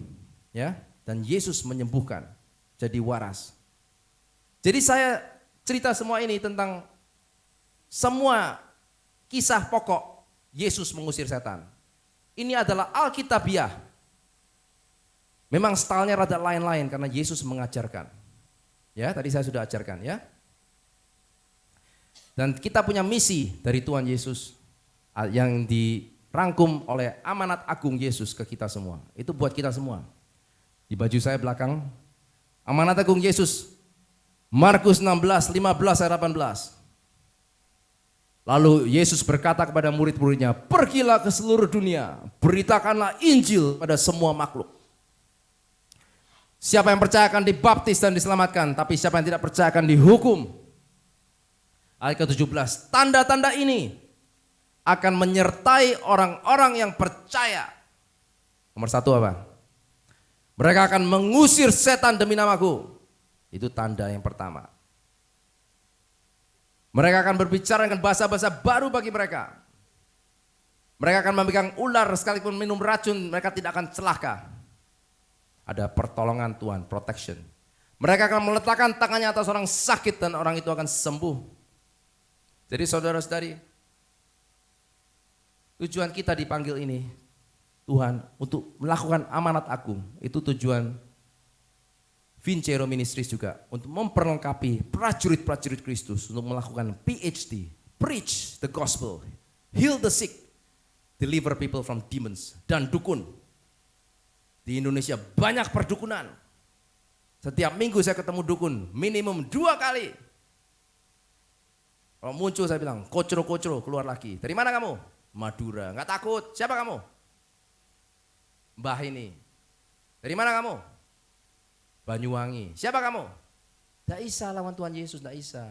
ya, dan Yesus menyembuhkan, jadi waras. Jadi saya cerita semua ini tentang semua kisah pokok Yesus mengusir setan. Ini adalah Alkitabiah. Memang stylenya rada lain-lain karena Yesus mengajarkan. Ya, tadi saya sudah ajarkan ya. Dan kita punya misi dari Tuhan Yesus yang dirangkum oleh amanat agung Yesus ke kita semua. Itu buat kita semua. Di baju saya belakang, amanat agung Yesus. Markus 16, 15, 18. Lalu Yesus berkata kepada murid-muridnya, pergilah ke seluruh dunia, beritakanlah Injil pada semua makhluk. Siapa yang percaya akan dibaptis dan diselamatkan, tapi siapa yang tidak percaya akan dihukum. Ayat ke-17, tanda-tanda ini akan menyertai orang-orang yang percaya. Nomor satu apa? Mereka akan mengusir setan demi namaku. Itu tanda yang pertama. Mereka akan berbicara dengan bahasa-bahasa baru bagi mereka. Mereka akan memegang ular sekalipun minum racun, mereka tidak akan celaka. Ada pertolongan Tuhan, protection. Mereka akan meletakkan tangannya atas orang sakit dan orang itu akan sembuh. Jadi saudara-saudari, tujuan kita dipanggil ini, Tuhan, untuk melakukan amanat agung. Itu tujuan Vincero Ministries juga, untuk memperlengkapi prajurit-prajurit Kristus, untuk melakukan PhD, preach the gospel, heal the sick, deliver people from demons. Dan dukun. Di Indonesia banyak perdukunan. Setiap minggu saya ketemu dukun, minimum 2 kali. Kalau muncul saya bilang, kocro-kocro keluar lagi. Dari mana kamu? Madura. Nggak takut. Siapa kamu? Mbah ini. Dari mana kamu? Banyuwangi. Siapa kamu? Nggak bisa lawan Tuhan Yesus, nggak bisa.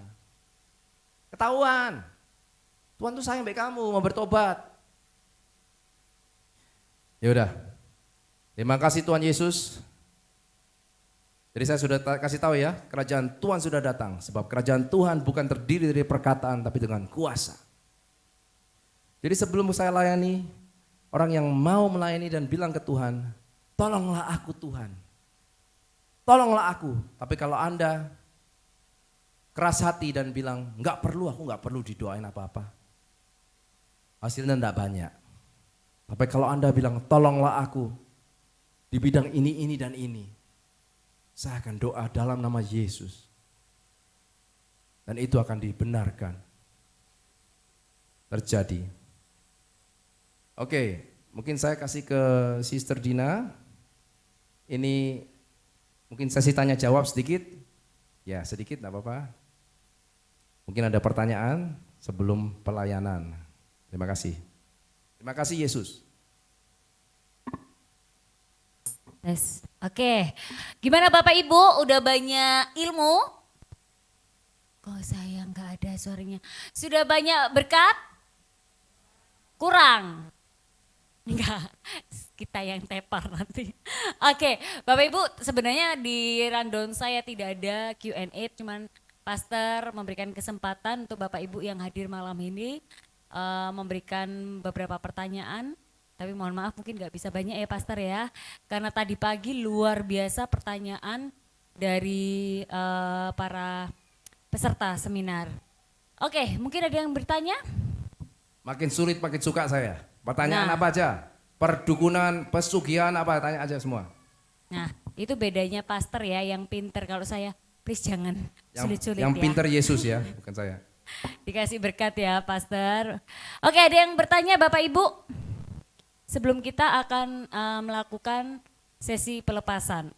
Ketahuan. Tuhan tuh sayang baik kamu, mau bertobat. Ya udah. Terima kasih Tuhan Yesus. Jadi saya sudah kasih tahu ya, kerajaan Tuhan sudah datang. Sebab kerajaan Tuhan bukan terdiri dari perkataan, tapi dengan kuasa. Jadi sebelum saya layani, orang yang mau melayani dan bilang ke Tuhan, tolonglah aku Tuhan. Tolonglah aku. Tapi kalau Anda keras hati dan bilang, enggak perlu, aku enggak perlu didoain apa-apa. Hasilnya enggak banyak. Tapi kalau Anda bilang, tolonglah aku di bidang ini, dan ini. Saya akan doa dalam nama Yesus. Dan itu akan dibenarkan. Terjadi. Oke, mungkin saya kasih ke Sister Dina. Ini mungkin sesi tanya jawab sedikit. Ya sedikit enggak apa-apa. Mungkin ada pertanyaan sebelum pelayanan. Terima kasih. Terima kasih Yesus.
Yes. Oke, gimana Bapak Ibu? Udah banyak ilmu? Kok saya nggak ada suaranya? Sudah banyak berkat? Kurang? Enggak, kita yang tepar nanti. Oke, Bapak Ibu sebenarnya di rundown saya tidak ada Q&A, cuman Pastor memberikan kesempatan untuk Bapak Ibu yang hadir malam ini memberikan beberapa pertanyaan. Tapi mohon maaf mungkin nggak bisa banyak ya Pastor ya, karena tadi pagi luar biasa pertanyaan dari para peserta seminar. Oke, mungkin ada yang bertanya?
Makin sulit makin suka saya. Pertanyaan apa aja? Perdukunan, pesugihan apa? Tanya aja semua.
Nah itu bedanya Pastor ya, yang pinter. Kalau saya please jangan sulit-sulit ya.
Yang pinter Yesus ya, bukan saya.
Dikasih berkat ya Pastor. Oke, ada yang bertanya Bapak Ibu? Sebelum kita akan melakukan sesi pelepasan.